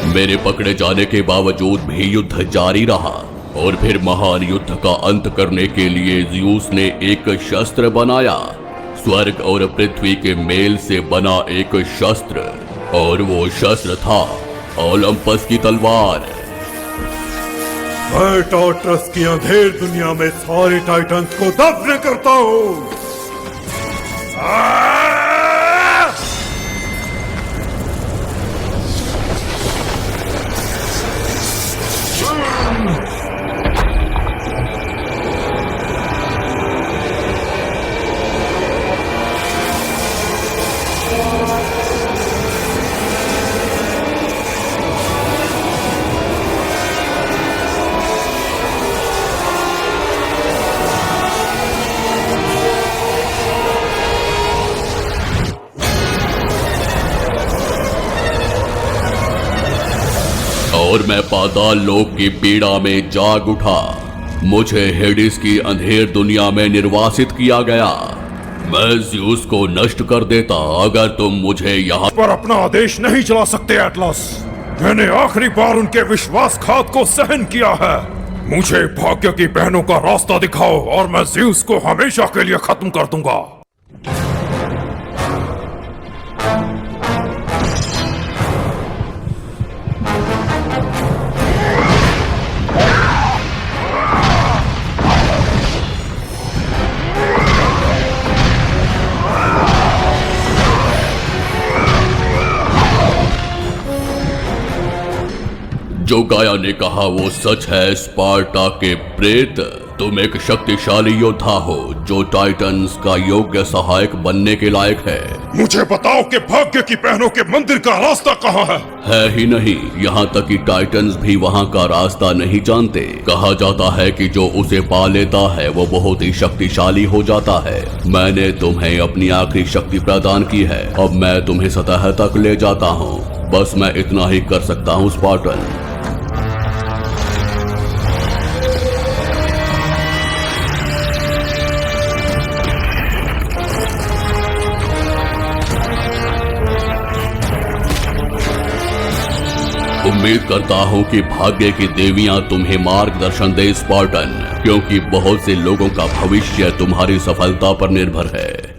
मेरे पकड़े जाने के बावजूद भी युद्ध जारी रहा और फिर महान युद्ध का अंत करने के लिए ज़्यूस ने एक शस्त्र बनाया, स्वर्ग और पृथ्वी के मेल से बना एक शस्त्र, और वो शस्त्र था ओलंपस की तलवार। मैं टार्टरस की अंधेर दुनिया में सारे टाइटंस को दफन करता हूँ। और मैं पाताल लोक की पीड़ा में जाग उठा। मुझे हेडिस की अंधेर दुनिया में निर्वासित किया गया। मैं ज़्यूस को नष्ट कर देता अगर तुम मुझे यहाँ पर अपना आदेश नहीं चला सकते एटलस। मैंने आखिरी बार उनके विश्वासघात को सहन किया है। मुझे भाग्य की बहनों का रास्ता दिखाओ और मैं ज़्यूस को हमेशा के लिए खत्म कर दूंगा। जो गाया ने कहा वो सच है, स्पार्टा के प्रेत। तुम एक शक्तिशाली योद्धा हो जो टाइटंस का योग्य सहायक बनने के लायक है। मुझे बताओ कि भाग्य की बहनों के मंदिर का रास्ता कहाँ है ही नहीं, यहाँ तक कि टाइटंस भी वहाँ का रास्ता नहीं जानते। कहा जाता है कि जो उसे पा लेता है वो बहुत ही शक्तिशाली हो जाता है। मैंने तुम्हें अपनी आखिरी शक्ति प्रदान की है, अब मैं तुम्हें सतह तक ले जाता हूँ। बस मैं इतना ही कर सकता हूँ स्पार्टन। उम्मीद करता हूँ कि भाग्य की देवियां तुम्हें मार्गदर्शन दे स्पार्टन, क्योंकि बहुत से लोगों का भविष्य तुम्हारी सफलता पर निर्भर है।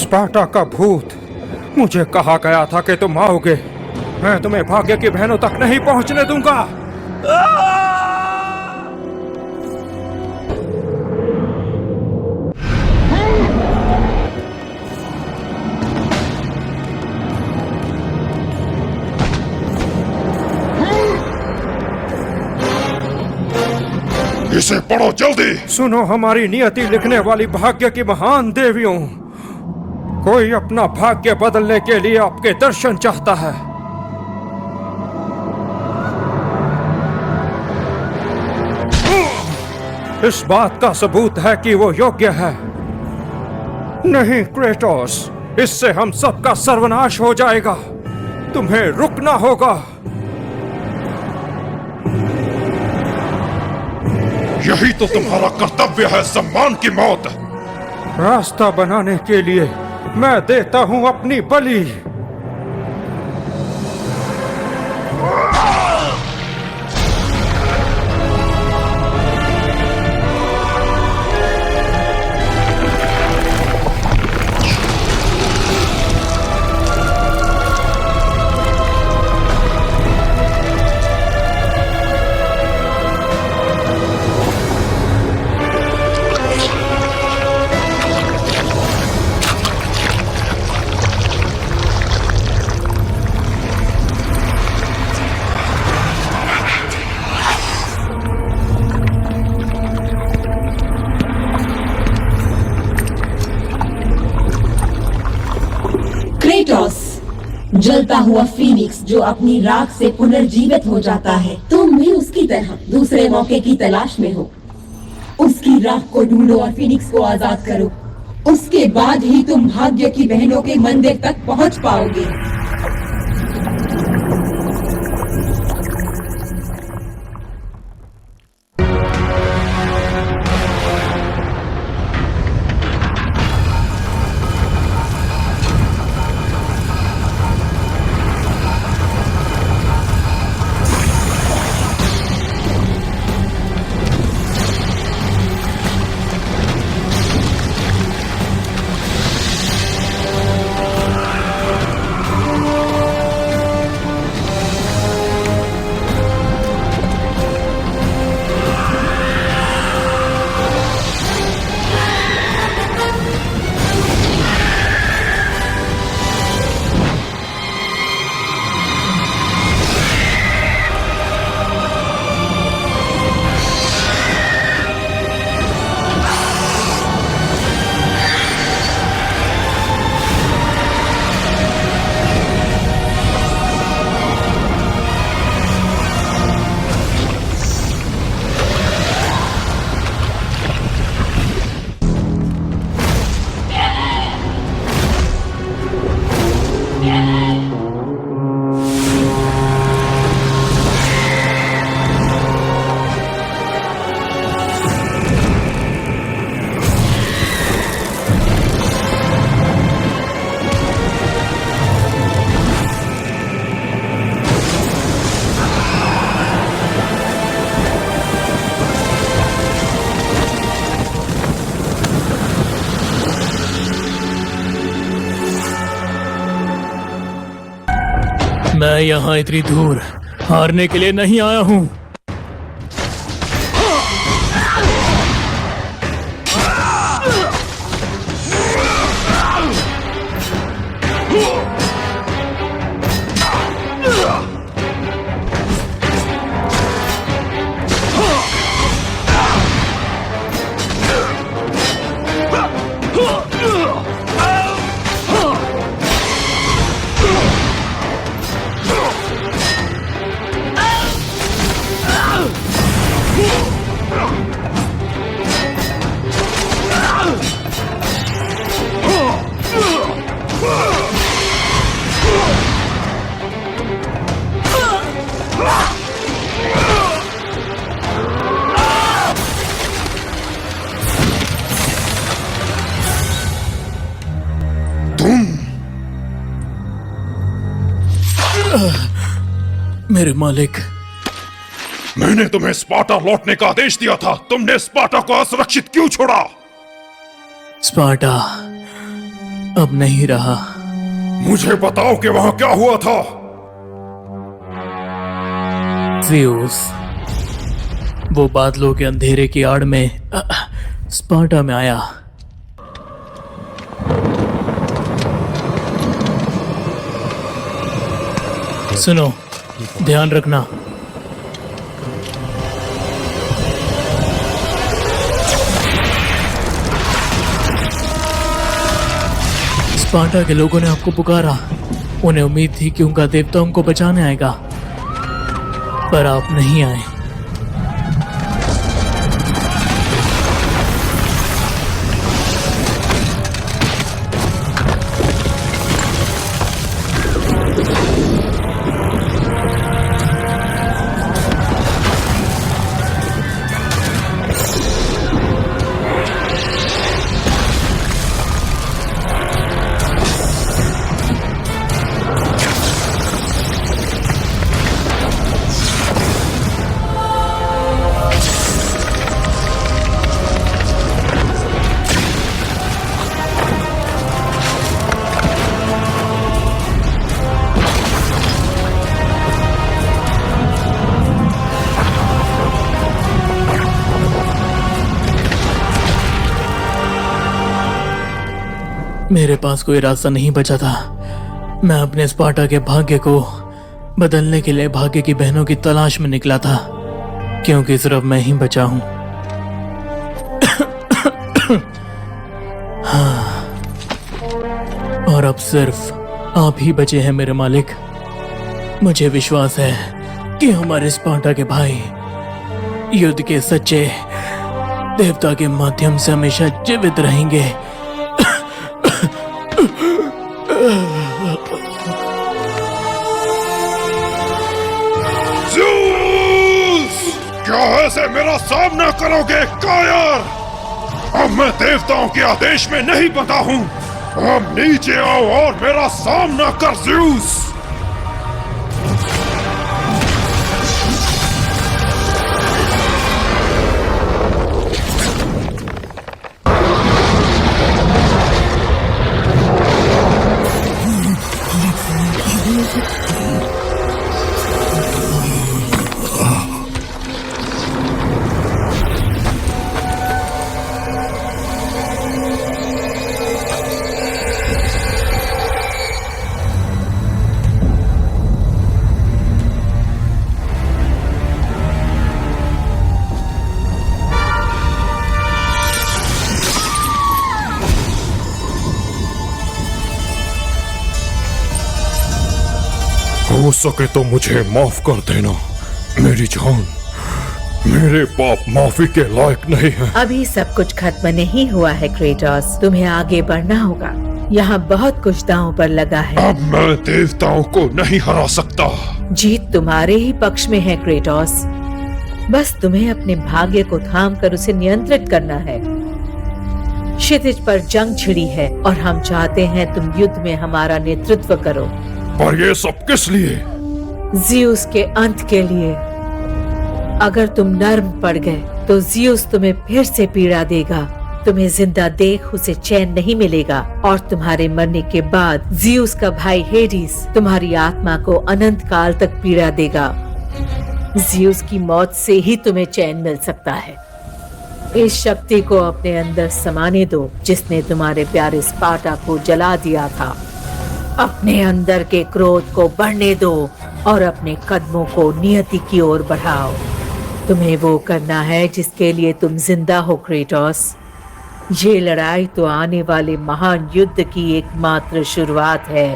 स्पार्टा का भूत, मुझे कहा गया था कि तुम आओगे। मैं तुम्हें भाग्य की बहनों तक नहीं पहुंचने दूंगा। इसे पढ़ो जल्दी। सुनो हमारी नियति लिखने वाली भाग्य की महान देवियों, कोई अपना भाग्य बदलने के लिए आपके दर्शन चाहता है। इस बात का सबूत है कि वो योग्य है। नहीं क्रेटोस, इससे हम सबका सर्वनाश हो जाएगा। तुम्हें रुकना होगा। यही तो तुम्हारा कर्तव्य है, सम्मान की मौत। रास्ता बनाने के लिए मैं देता हूं अपनी बलि। क्रेटोस, जलता हुआ फीनिक्स जो अपनी राख से पुनर्जीवित हो जाता है, तुम भी उसकी तरह दूसरे मौके की तलाश में हो। उसकी राख को ढूंढो और फीनिक्स को आजाद करो। उसके बाद ही तुम भाग्य की बहनों के मंदिर तक पहुंच पाओगे। मैं यहाँ इतनी दूर हारने के लिए नहीं आया हूँ। मेरे मालिक, मैंने तुम्हें स्पार्टा लौटने का आदेश दिया था। तुमने स्पार्टा को असुरक्षित क्यों छोड़ा? स्पार्टा अब नहीं रहा। मुझे बताओ कि वहां क्या हुआ था। ज़्यूस वो बादलों के अंधेरे की आड़ में स्पार्टा में आया। सुनो, ध्यान रखना। स्पार्टा के लोगों ने आपको पुकारा। उन्हें उम्मीद थी कि उनका देवता उनको बचाने आएगा, पर आप नहीं आए। मेरे पास कोई रास्ता नहीं बचा था। मैं अपने स्पार्टा के भाग्य को बदलने के लिए भाग्य की बहनों की तलाश में निकला था, क्योंकि सिर्फ मैं ही बचा हूं। हाँ, और अब सिर्फ आप ही बचे हैं मेरे मालिक। मुझे विश्वास है कि हमारे स्पार्टा के भाई युद्ध के सच्चे देवता के माध्यम से हमेशा जीवित रहेंगे। क्या ऐसे मेरा सामना करोगे कायर? अब मैं देवताओं के आदेश में नहीं बंधा हूँ। अब नीचे आओ और मेरा सामना कर ज़्यूस। हो सके तो मुझे माफ कर देना मेरी जान। मेरे पाप माफी के लायक नहीं है। अभी सब कुछ खत्म नहीं हुआ है क्रेटोस, तुम्हें आगे बढ़ना होगा। यहाँ बहुत कुछ दांव पर लगा है। अब मैं देवताओं को नहीं हरा सकता। जीत तुम्हारे ही पक्ष में है क्रेटोस। बस तुम्हें अपने भाग्य को थाम कर उसे नियंत्रित करना है। क्षितिज पर जंग छिड़ी है और हम चाहते हैं तुम युद्ध में हमारा नेतृत्व करो। पर ये सब किस लिए? ज़्यूस के अंत के लिए। अगर तुम नर्म पड़ गए तो ज़्यूस तुम्हें फिर से पीड़ा देगा। तुम्हें जिंदा देख उसे चैन नहीं मिलेगा और तुम्हारे मरने के बाद ज़्यूस का भाई हेडिस तुम्हारी आत्मा को अनंत काल तक पीड़ा देगा। ज़्यूस की मौत से ही तुम्हें चैन मिल सकता है। इस शक्ति को अपने अंदर समाने दो जिसने तुम्हारे प्यारे स्पार्टा को जला दिया था। अपने अंदर के क्रोध को बढ़ने दो और अपने कदमों को नियति की ओर बढ़ाओ। तुम्हें वो करना है जिसके लिए तुम जिंदा हो क्रेटोस। ये लड़ाई तो आने वाले महान युद्ध की एकमात्र शुरुआत है।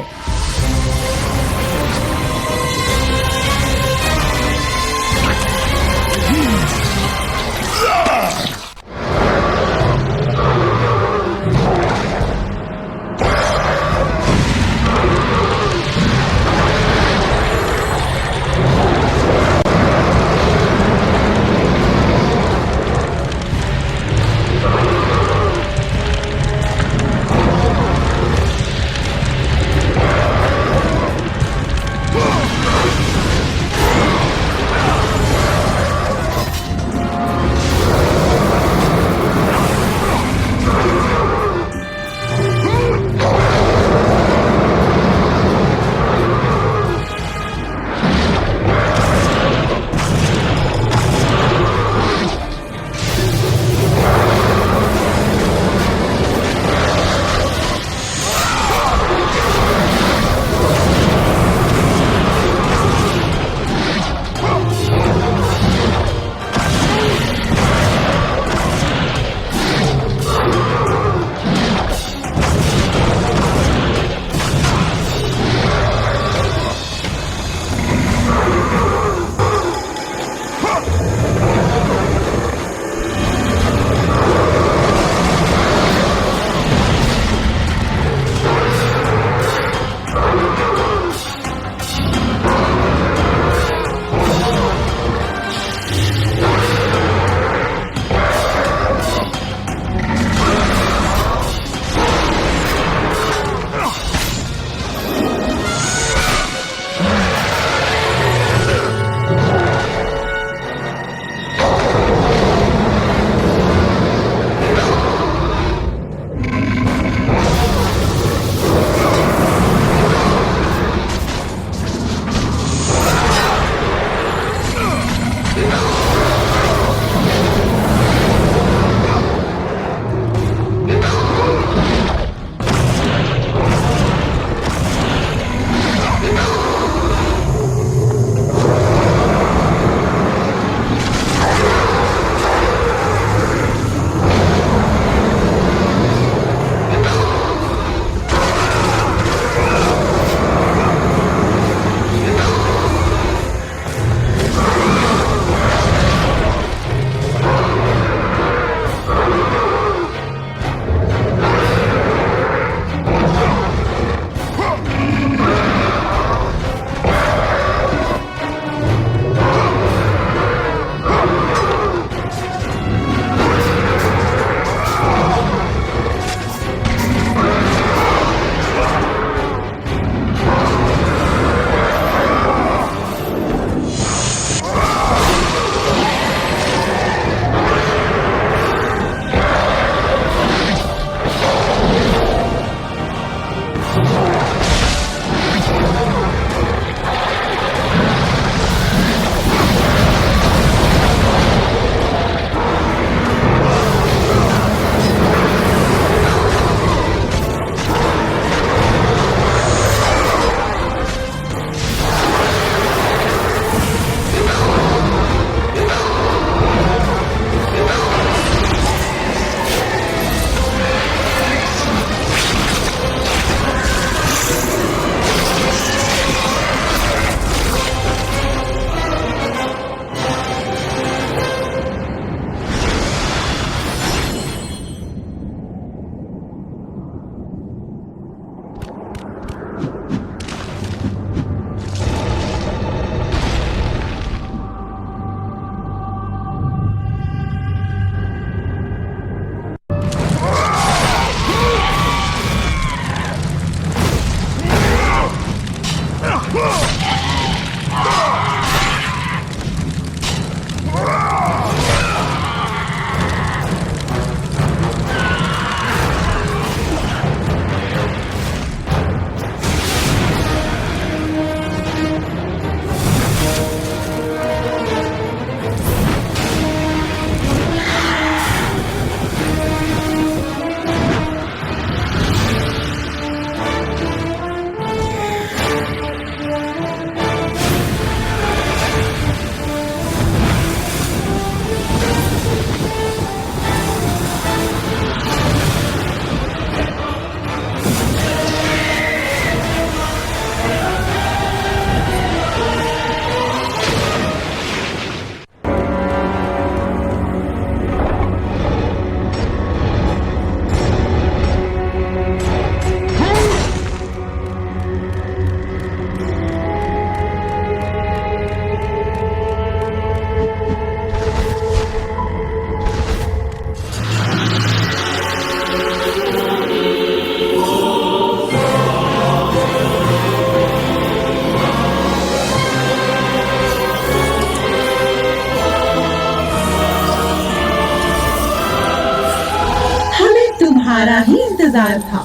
तुम्हारा ही इंतजार था।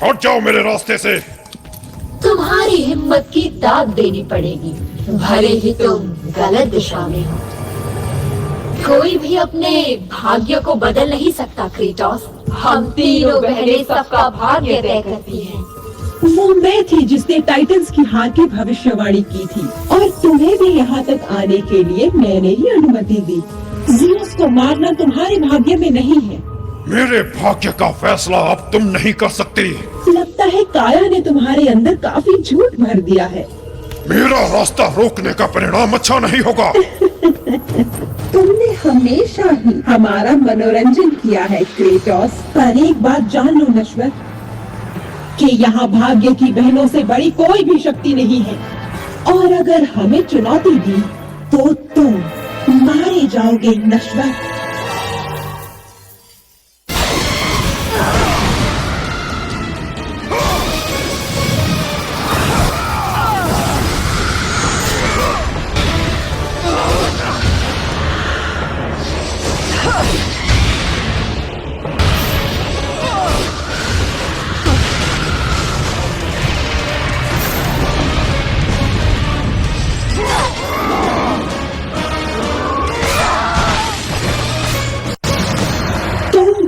हट जाओ मेरे रास्ते से। तुम्हारी हिम्मत की दाद देनी पड़ेगी, भले ही तुम गलत दिशा में हो। कोई भी अपने भाग्य को बदल नहीं सकता क्रेटोस। हम तीनों बहनें सबका भाग्य तय करती हैं। वो मैं थी जिसने टाइटंस की हार की भविष्यवाणी की थी, और तुम्हें भी यहाँ तक आने के लिए मैंने ही अनुमति दी। ज़ीउस को मारना तुम्हारे भाग्य में नहीं है। मेरे भाग्य का फैसला अब तुम नहीं कर सकती। लगता है काया ने तुम्हारे अंदर काफी झूठ भर दिया है। मेरा रास्ता रोकने का परिणाम अच्छा नहीं होगा। तुमने हमेशा ही हमारा मनोरंजन किया है क्रेटोस, पर एक बात जान लो नश्वर, कि यहाँ भाग्य की बहनों से बड़ी कोई भी शक्ति नहीं है, और अगर हमें चुनौती दी तो तुम मारे जाओगे नश्वर।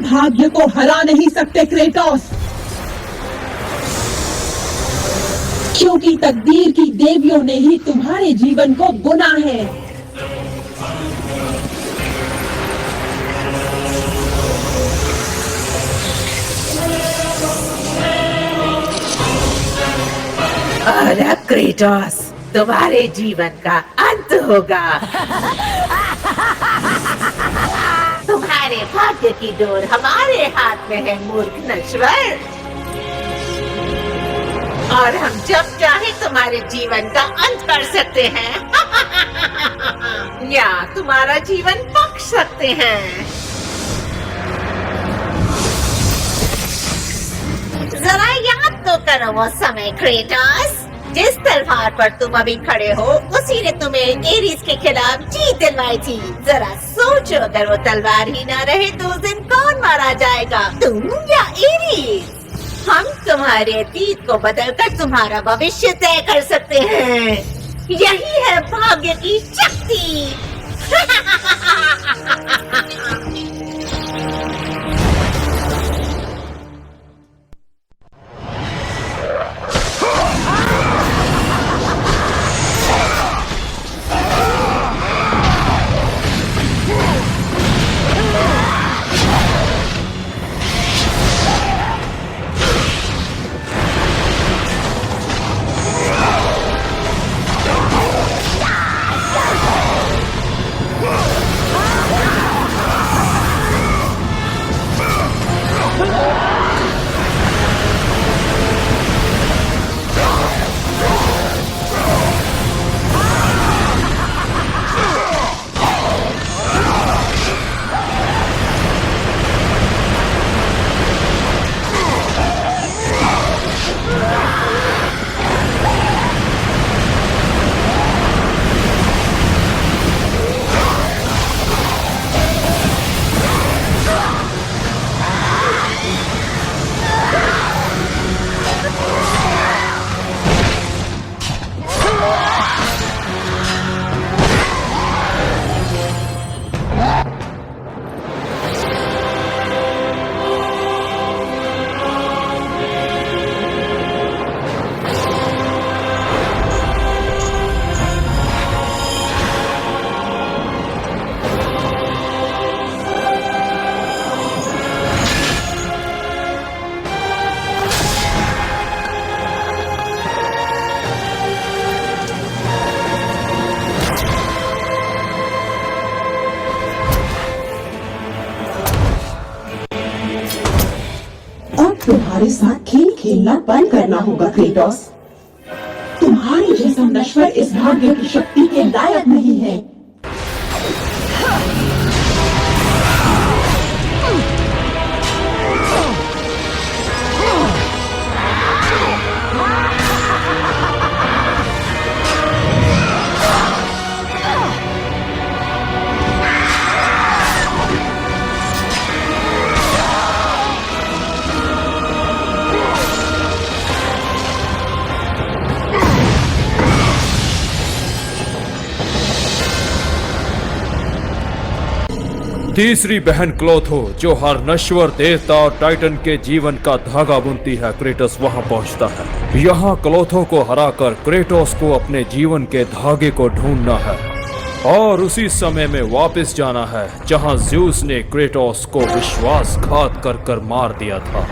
भाग्य को हरा नहीं सकते क्रेटोस, क्योंकि तकदीर की देवियों ने ही तुम्हारे जीवन को बुना है। और अब क्रेटोस, तुम्हारे जीवन का अंत होगा। तुम्हारे भाग्य की डोर हमारे हाथ में है मूर्ख नश्वर, और हम जब चाहे तुम्हारे जीवन का अंत कर सकते हैं या तुम्हारा जीवन बख्श सकते हैं। जरा याद तो करो वो समय क्रेटोस, जिस तलवार पर तुम अभी खड़े हो उसी ने तुम्हें एरिस के खिलाफ जीत दिलवाई थी। जरा सोचो, अगर वो तलवार ही ना रहे तो उस दिन कौन मारा जाएगा, तुम या एरिस? हम तुम्हारे अतीत को बदलकर तुम्हारा भविष्य तय कर सकते हैं। यही है भाग्य की शक्ति। तुम्हारे साथ खेल खेलना बंद करना होगा क्रेटोस। तुम्हारे जैसा नश्वर इस भाग्य की शक्ति के लायक नहीं है। तीसरी बहन क्लोथो, जो हर नश्वर देवता और टाइटन के जीवन का धागा बुनती है, क्रेटोस वहां पहुंचता है। यहाँ क्लोथो को हराकर क्रेटोस को अपने जीवन के धागे को ढूंढना है और उसी समय में वापस जाना है जहां ज़्यूस ने क्रेटोस को विश्वासघात कर मार दिया था।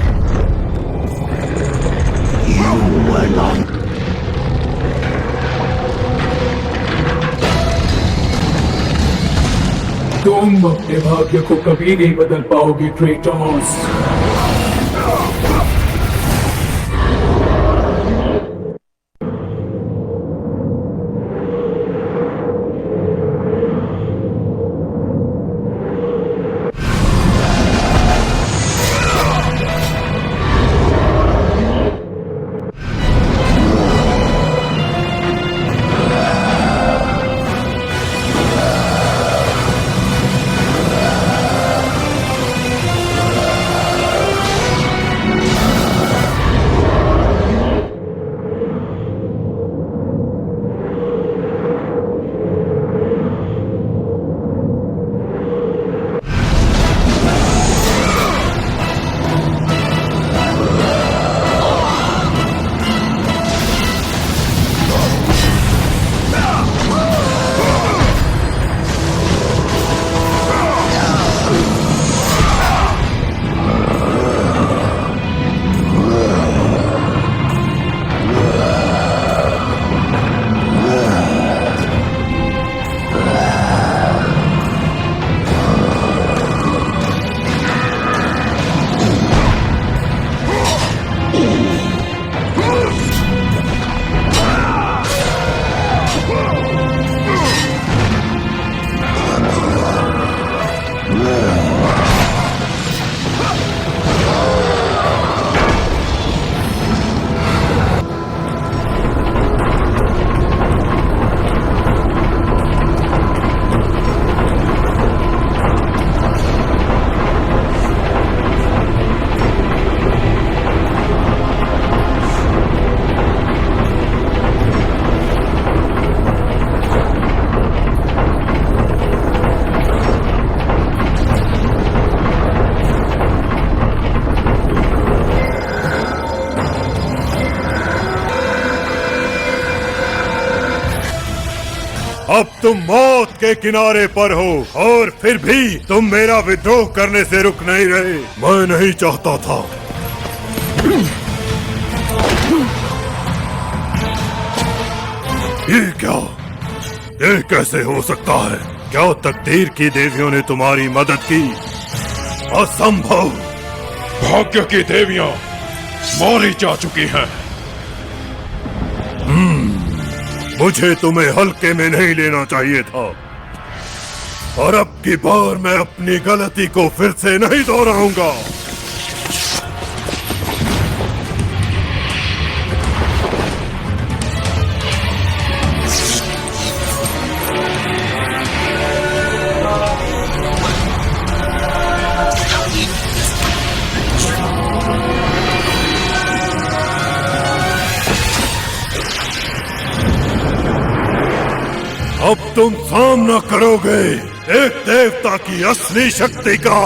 तुम अपने भाग्य को कभी नहीं बदल पाओगे क्रेटोस। अब तुम मौत के किनारे पर हो और फिर भी तुम मेरा विद्रोह करने से रुक नहीं रहे। मैं नहीं चाहता था। ये क्या? ये कैसे हो सकता है? क्या तकदीर की देवियों ने तुम्हारी मदद की? असंभव। भाग्य की देवियां मारी जा चुकी हैं। मुझे तुम्हें हल्के में नहीं लेना चाहिए था और अब की बार मैं अपनी गलती को फिर से नहीं दोहराऊंगा। अब तुम सामना करोगे एक देवता की असली शक्ति का।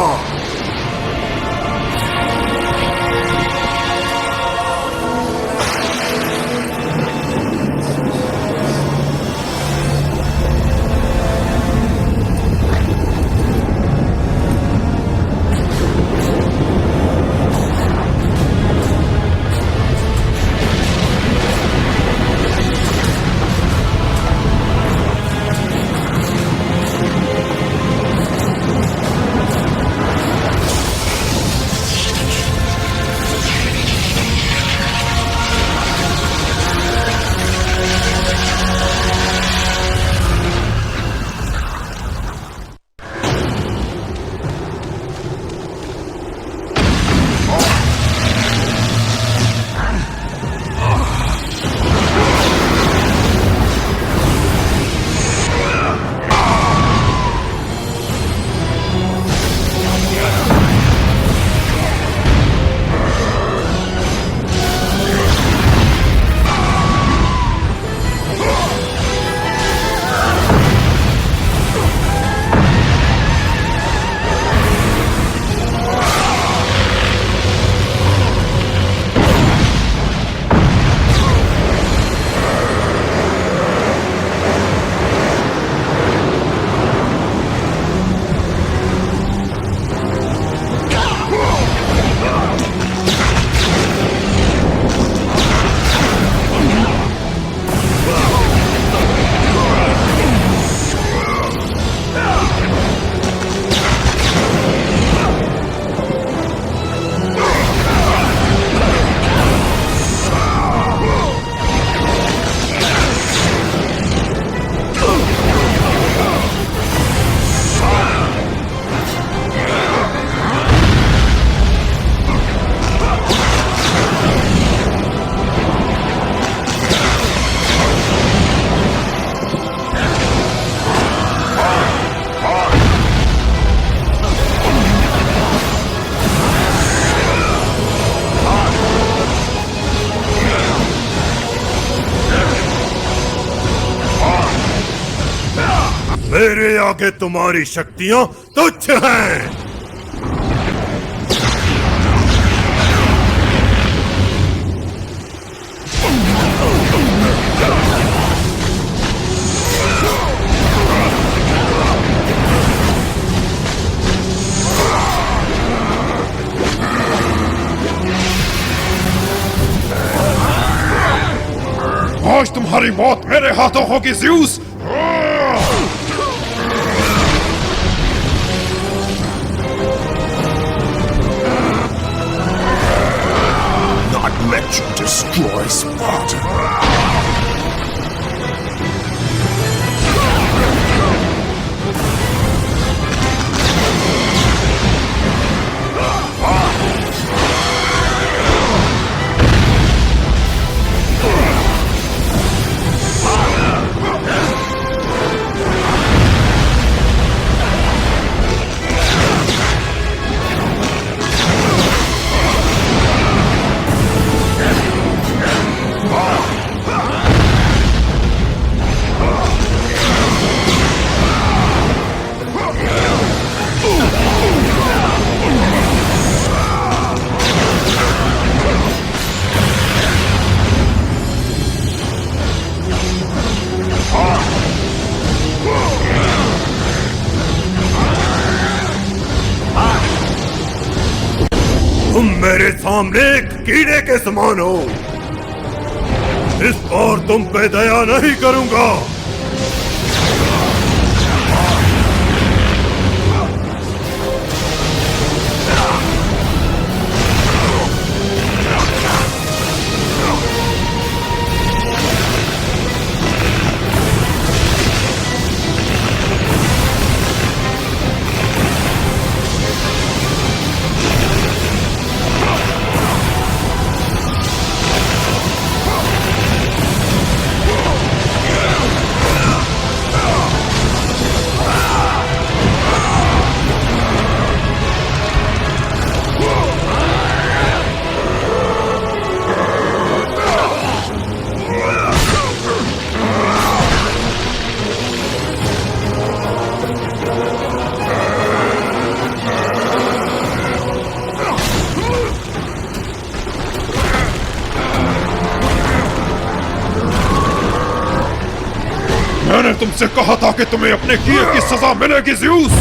मेरे आगे तुम्हारी शक्तियां तुच्छ हैं। आज तुम्हारी मौत मेरे हाथों होगी Zeus. Not let you destroy Sparta. तुम मेरे सामने एक कीड़े के समान हो। इस बार तुम पे दया नहीं करूंगा। मैंने तुमसे कहा था कि तुम्हें अपने किए की सजा मिलेगी ज़्यूस।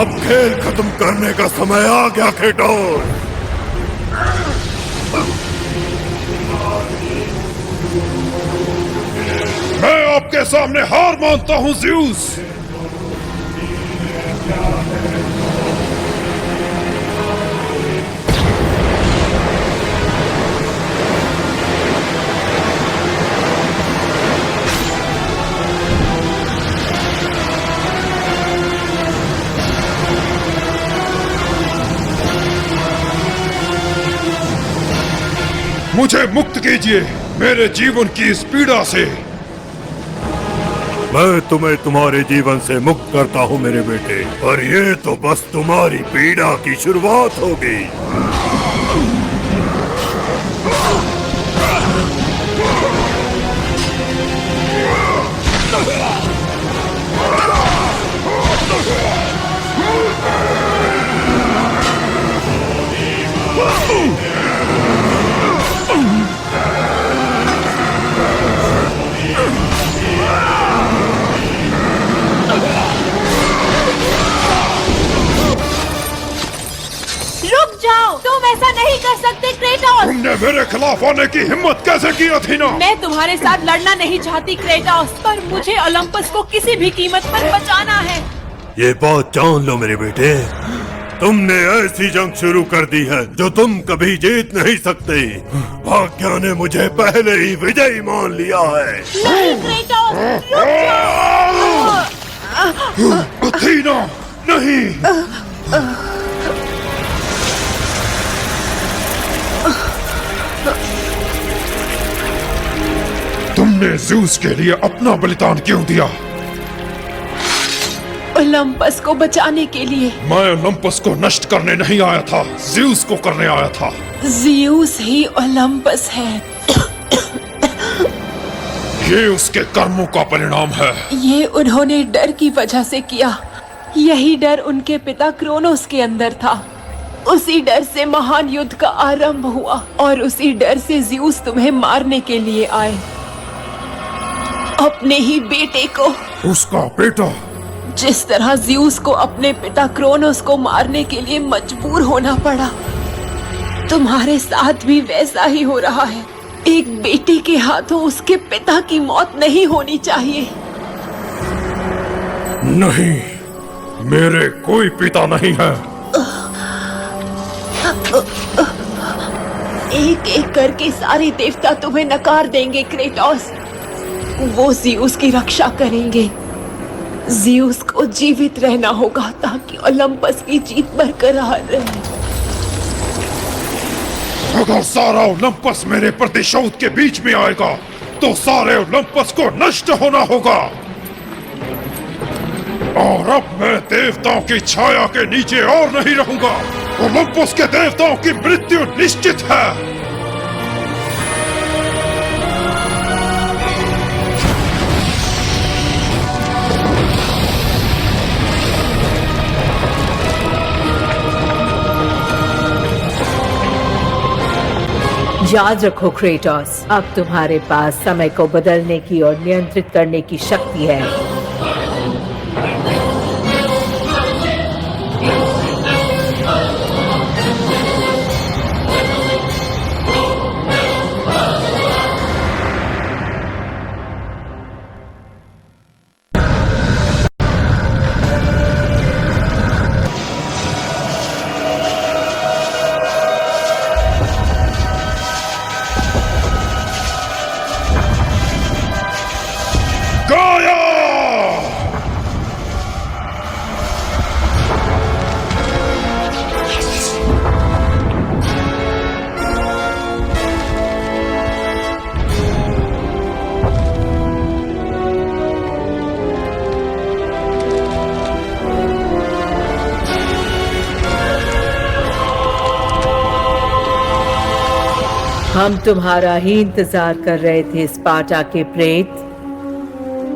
अब खेल खत्म करने का समय आ गया क्रेटोस। मैं आपके सामने हार मानता हूं ज़्यूस। मुझे मुक्त कीजिए मेरे जीवन की इस पीड़ा से। मैं तुम्हें तुम्हारे जीवन से मुक्त करता हूँ मेरे बेटे, और ये तो बस तुम्हारी पीड़ा की शुरुआत होगी। रुक जाओ, तुम ऐसा नहीं कर सकते क्रेटोस। तुमने मेरे खिलाफ आने की हिम्मत कैसे की अथीना? मैं तुम्हारे साथ लड़ना नहीं चाहती क्रेटोस, पर मुझे ओलंपस को किसी भी कीमत पर बचाना है। ये बात जान लो मेरे बेटे, तुमने ऐसी जंग शुरू कर दी है जो तुम कभी जीत नहीं सकते। भाग्य ने मुझे पहले ही विजयी मान लिया है। नहीं क्रेटोस, रुक जाओ। अथीना नहीं। तुमने ज़्यूस के लिए अपना बलिदान क्यों दिया? ओलंपस को बचाने के लिए। मैं ओलंपस को नष्ट करने नहीं आया था, ज़्यूस को करने आया था। ज़्यूस ही ओलंपस है। ये उसके कर्मों का परिणाम है। ये उन्होंने डर की वजह से किया। यही डर उनके पिता क्रोनोस के अंदर था। उसी डर से महान युद्ध का आरंभ हुआ और उसी डर से ज़्यूस तुम्हें मारने के लिए आए। अपने ही बेटे को। उसका बेटा? जिस तरह ज़्यूस को अपने पिता क्रोनोस को मारने के लिए मजबूर होना पड़ा, तुम्हारे साथ भी वैसा ही हो रहा है। एक बेटे के हाथों उसके पिता की मौत नहीं होनी चाहिए। नहीं, मेरे कोई पिता नहीं है। एक एक करके सारे देवता तुम्हें नकार देंगे क्रेटोस। वो ज़्यूस की रक्षा करेंगे। ज़्यूस को जीवित रहना होगा ताकि ओलंपस की जीत बरकरार रहे। अगर सारा ओलंपस मेरे प्रतिशोध के बीच में आएगा तो सारे ओलंपस को नष्ट होना होगा। और अब मैं देवताओं की छाया के नीचे और नहीं रहूंगा। ओलंपस के देवताओं की मृत्यु निश्चित है। याद रखो क्रेटोस, अब तुम्हारे पास समय को बदलने की और नियंत्रित करने की शक्ति है। हम तुम्हारा ही इंतजार कर रहे थे स्पार्टा के प्रेत।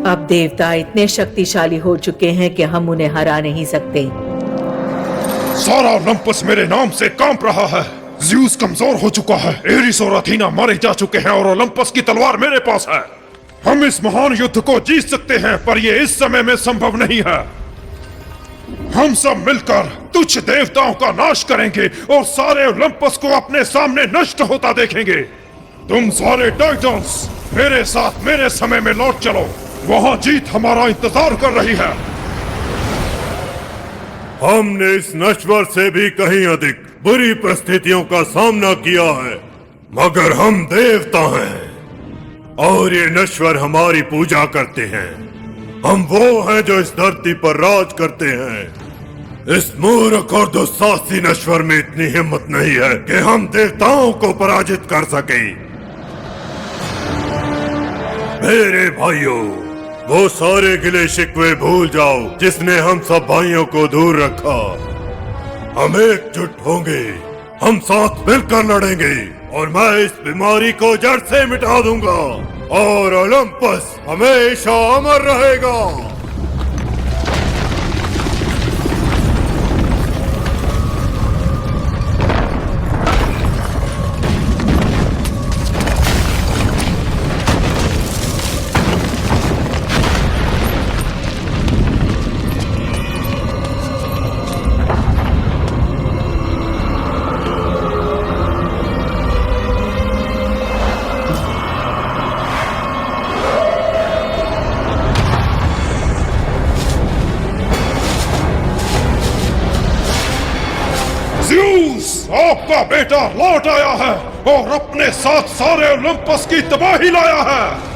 अब देवता इतने शक्तिशाली हो चुके हैं कि हम उन्हें हरा नहीं सकते। सारा ओलंपस मेरे नाम से कांप रहा है। ज़्यूस कमजोर हो चुका है, एरिस और अथीना मारे जा चुके हैं और ओलंपस की तलवार मेरे पास है। हम इस महान युद्ध को जीत सकते हैं, पर यह इस समय में संभव नहीं है। हम सब मिलकर तुच्छ देवताओं का नाश करेंगे और सारे ओलंपस को अपने सामने नष्ट होता देखेंगे। तुम सारे टाइटन्स मेरे साथ मेरे समय में लौट चलो। वहां जीत हमारा इंतजार कर रही है। हमने इस नश्वर से भी कहीं अधिक बुरी परिस्थितियों का सामना किया है, मगर हम देवता हैं और ये नश्वर हमारी पूजा करते हैं। हम वो हैं जो इस धरती पर राज करते हैं। इस मूर्ख और दुस्साहसी नश्वर में इतनी हिम्मत नहीं है कि हम देवताओं को पराजित कर सके। मेरे भाइयों, वो सारे गिले शिकवे भूल जाओ जिसने हम सब भाइयों को दूर रखा। हम एकजुट होंगे, हम साथ मिलकर लड़ेंगे और मैं इस बीमारी को जड़ से मिटा दूंगा और ओलंपस हमेशा अमर रहेगा। ज़्यूस, आपका बेटा लौट आया है और अपने साथ सारे ओलंपस की तबाही लाया है।